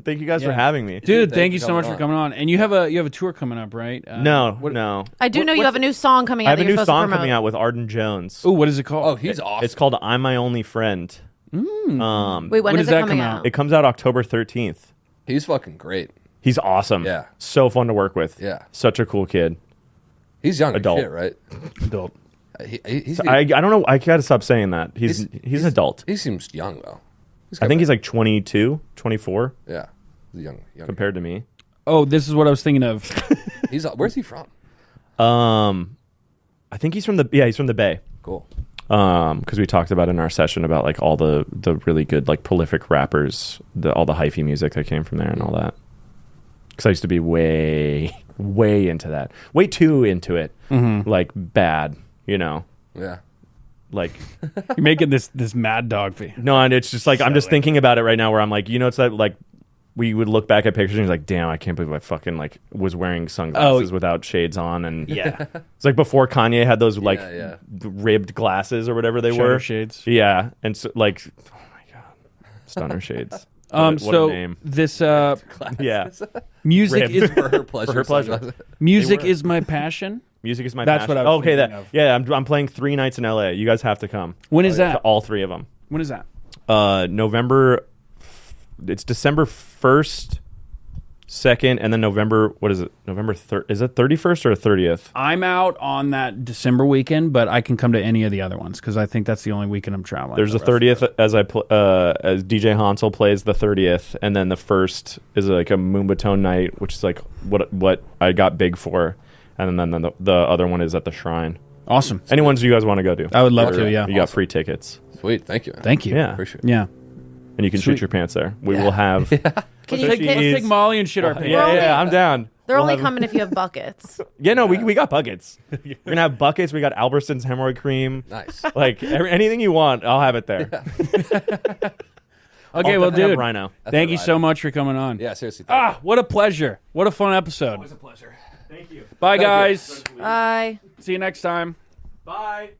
Thank you guys for having me. Dude, Thank thank you you so for much coming for coming on. And you have a tour coming up, right? No. I do know you have a new song coming out. I have a that you're new supposed to song promote. coming out with Arden Jones. Oh, what is it called? Oh, he's awesome. It's called "I'm My Only Friend." Wait, when When is does it that coming come out? out? It comes out October 13th. He's fucking great. He's awesome. Yeah. So fun to work with. Yeah. Such a cool kid. He's young Adult. as shit, right? Adult. He's, I don't know. I gotta stop saying that. He's an adult. he seems young though. I think he's like 22, 24 yeah, he's young. compared to me. Oh, this is what I was thinking of. Where's he from? I think he's from the Bay. Cool. Because we talked about in our session about like all the really good like prolific rappers, all the hyphy music that came from there and all that. Because I used to be way into that, way too into it, like bad, Yeah. like You're making this mad dog fee. no, and it's just like I'm just thinking about it right now, where I'm like, it's that like we would look back at pictures and he's like, damn, I can't believe I fucking like was wearing sunglasses without shades on, and Yeah. it's like before Kanye had those like Yeah. ribbed glasses or whatever they Shutter were. shades. Yeah, and so like, oh my god, stunner shades. What So a name. this Yeah, music Ribbed. is For her pleasure. for her pleasure. sunglasses. music were. is my passion. Music is my That's passion. what I was okay, thinking of. yeah, I'm playing 3 nights in LA. You guys have to come. When is To that? all 3 of them. When is that? November. It's December 1st, 2nd, and then November. What is it? November 3rd. Is it 31st or 30th? I'm out on that December weekend, but I can come to any of the other ones because I think that's the only weekend I'm traveling. There's the 30th as as DJ Hansel plays the 30th, and then the 1st is like a Moonbatone night, which is like what I got big for, and then the other one is at the Shrine. Awesome. Any ones you guys want to go to? I would love to, yeah. You got free tickets. Sweet. Thank you. Thank you. Yeah. Appreciate it. Yeah. And you can Sweet. shoot your pants there. We will have. Can you Let's take Molly and shit our pants. Yeah, I'm down. They're We'll only have- coming if you have buckets. Yeah, no, we got buckets. We're gonna have buckets. We got Albertson's hemorrhoid cream. Nice. Like anything you want, I'll have it there. Okay, I'll well, definitely have dude, Rhino. thank you so much for coming on. Yeah, seriously. Thank you. What a pleasure. What a fun episode. a pleasure. Thank you. Bye, guys. Bye. See you next time. Bye.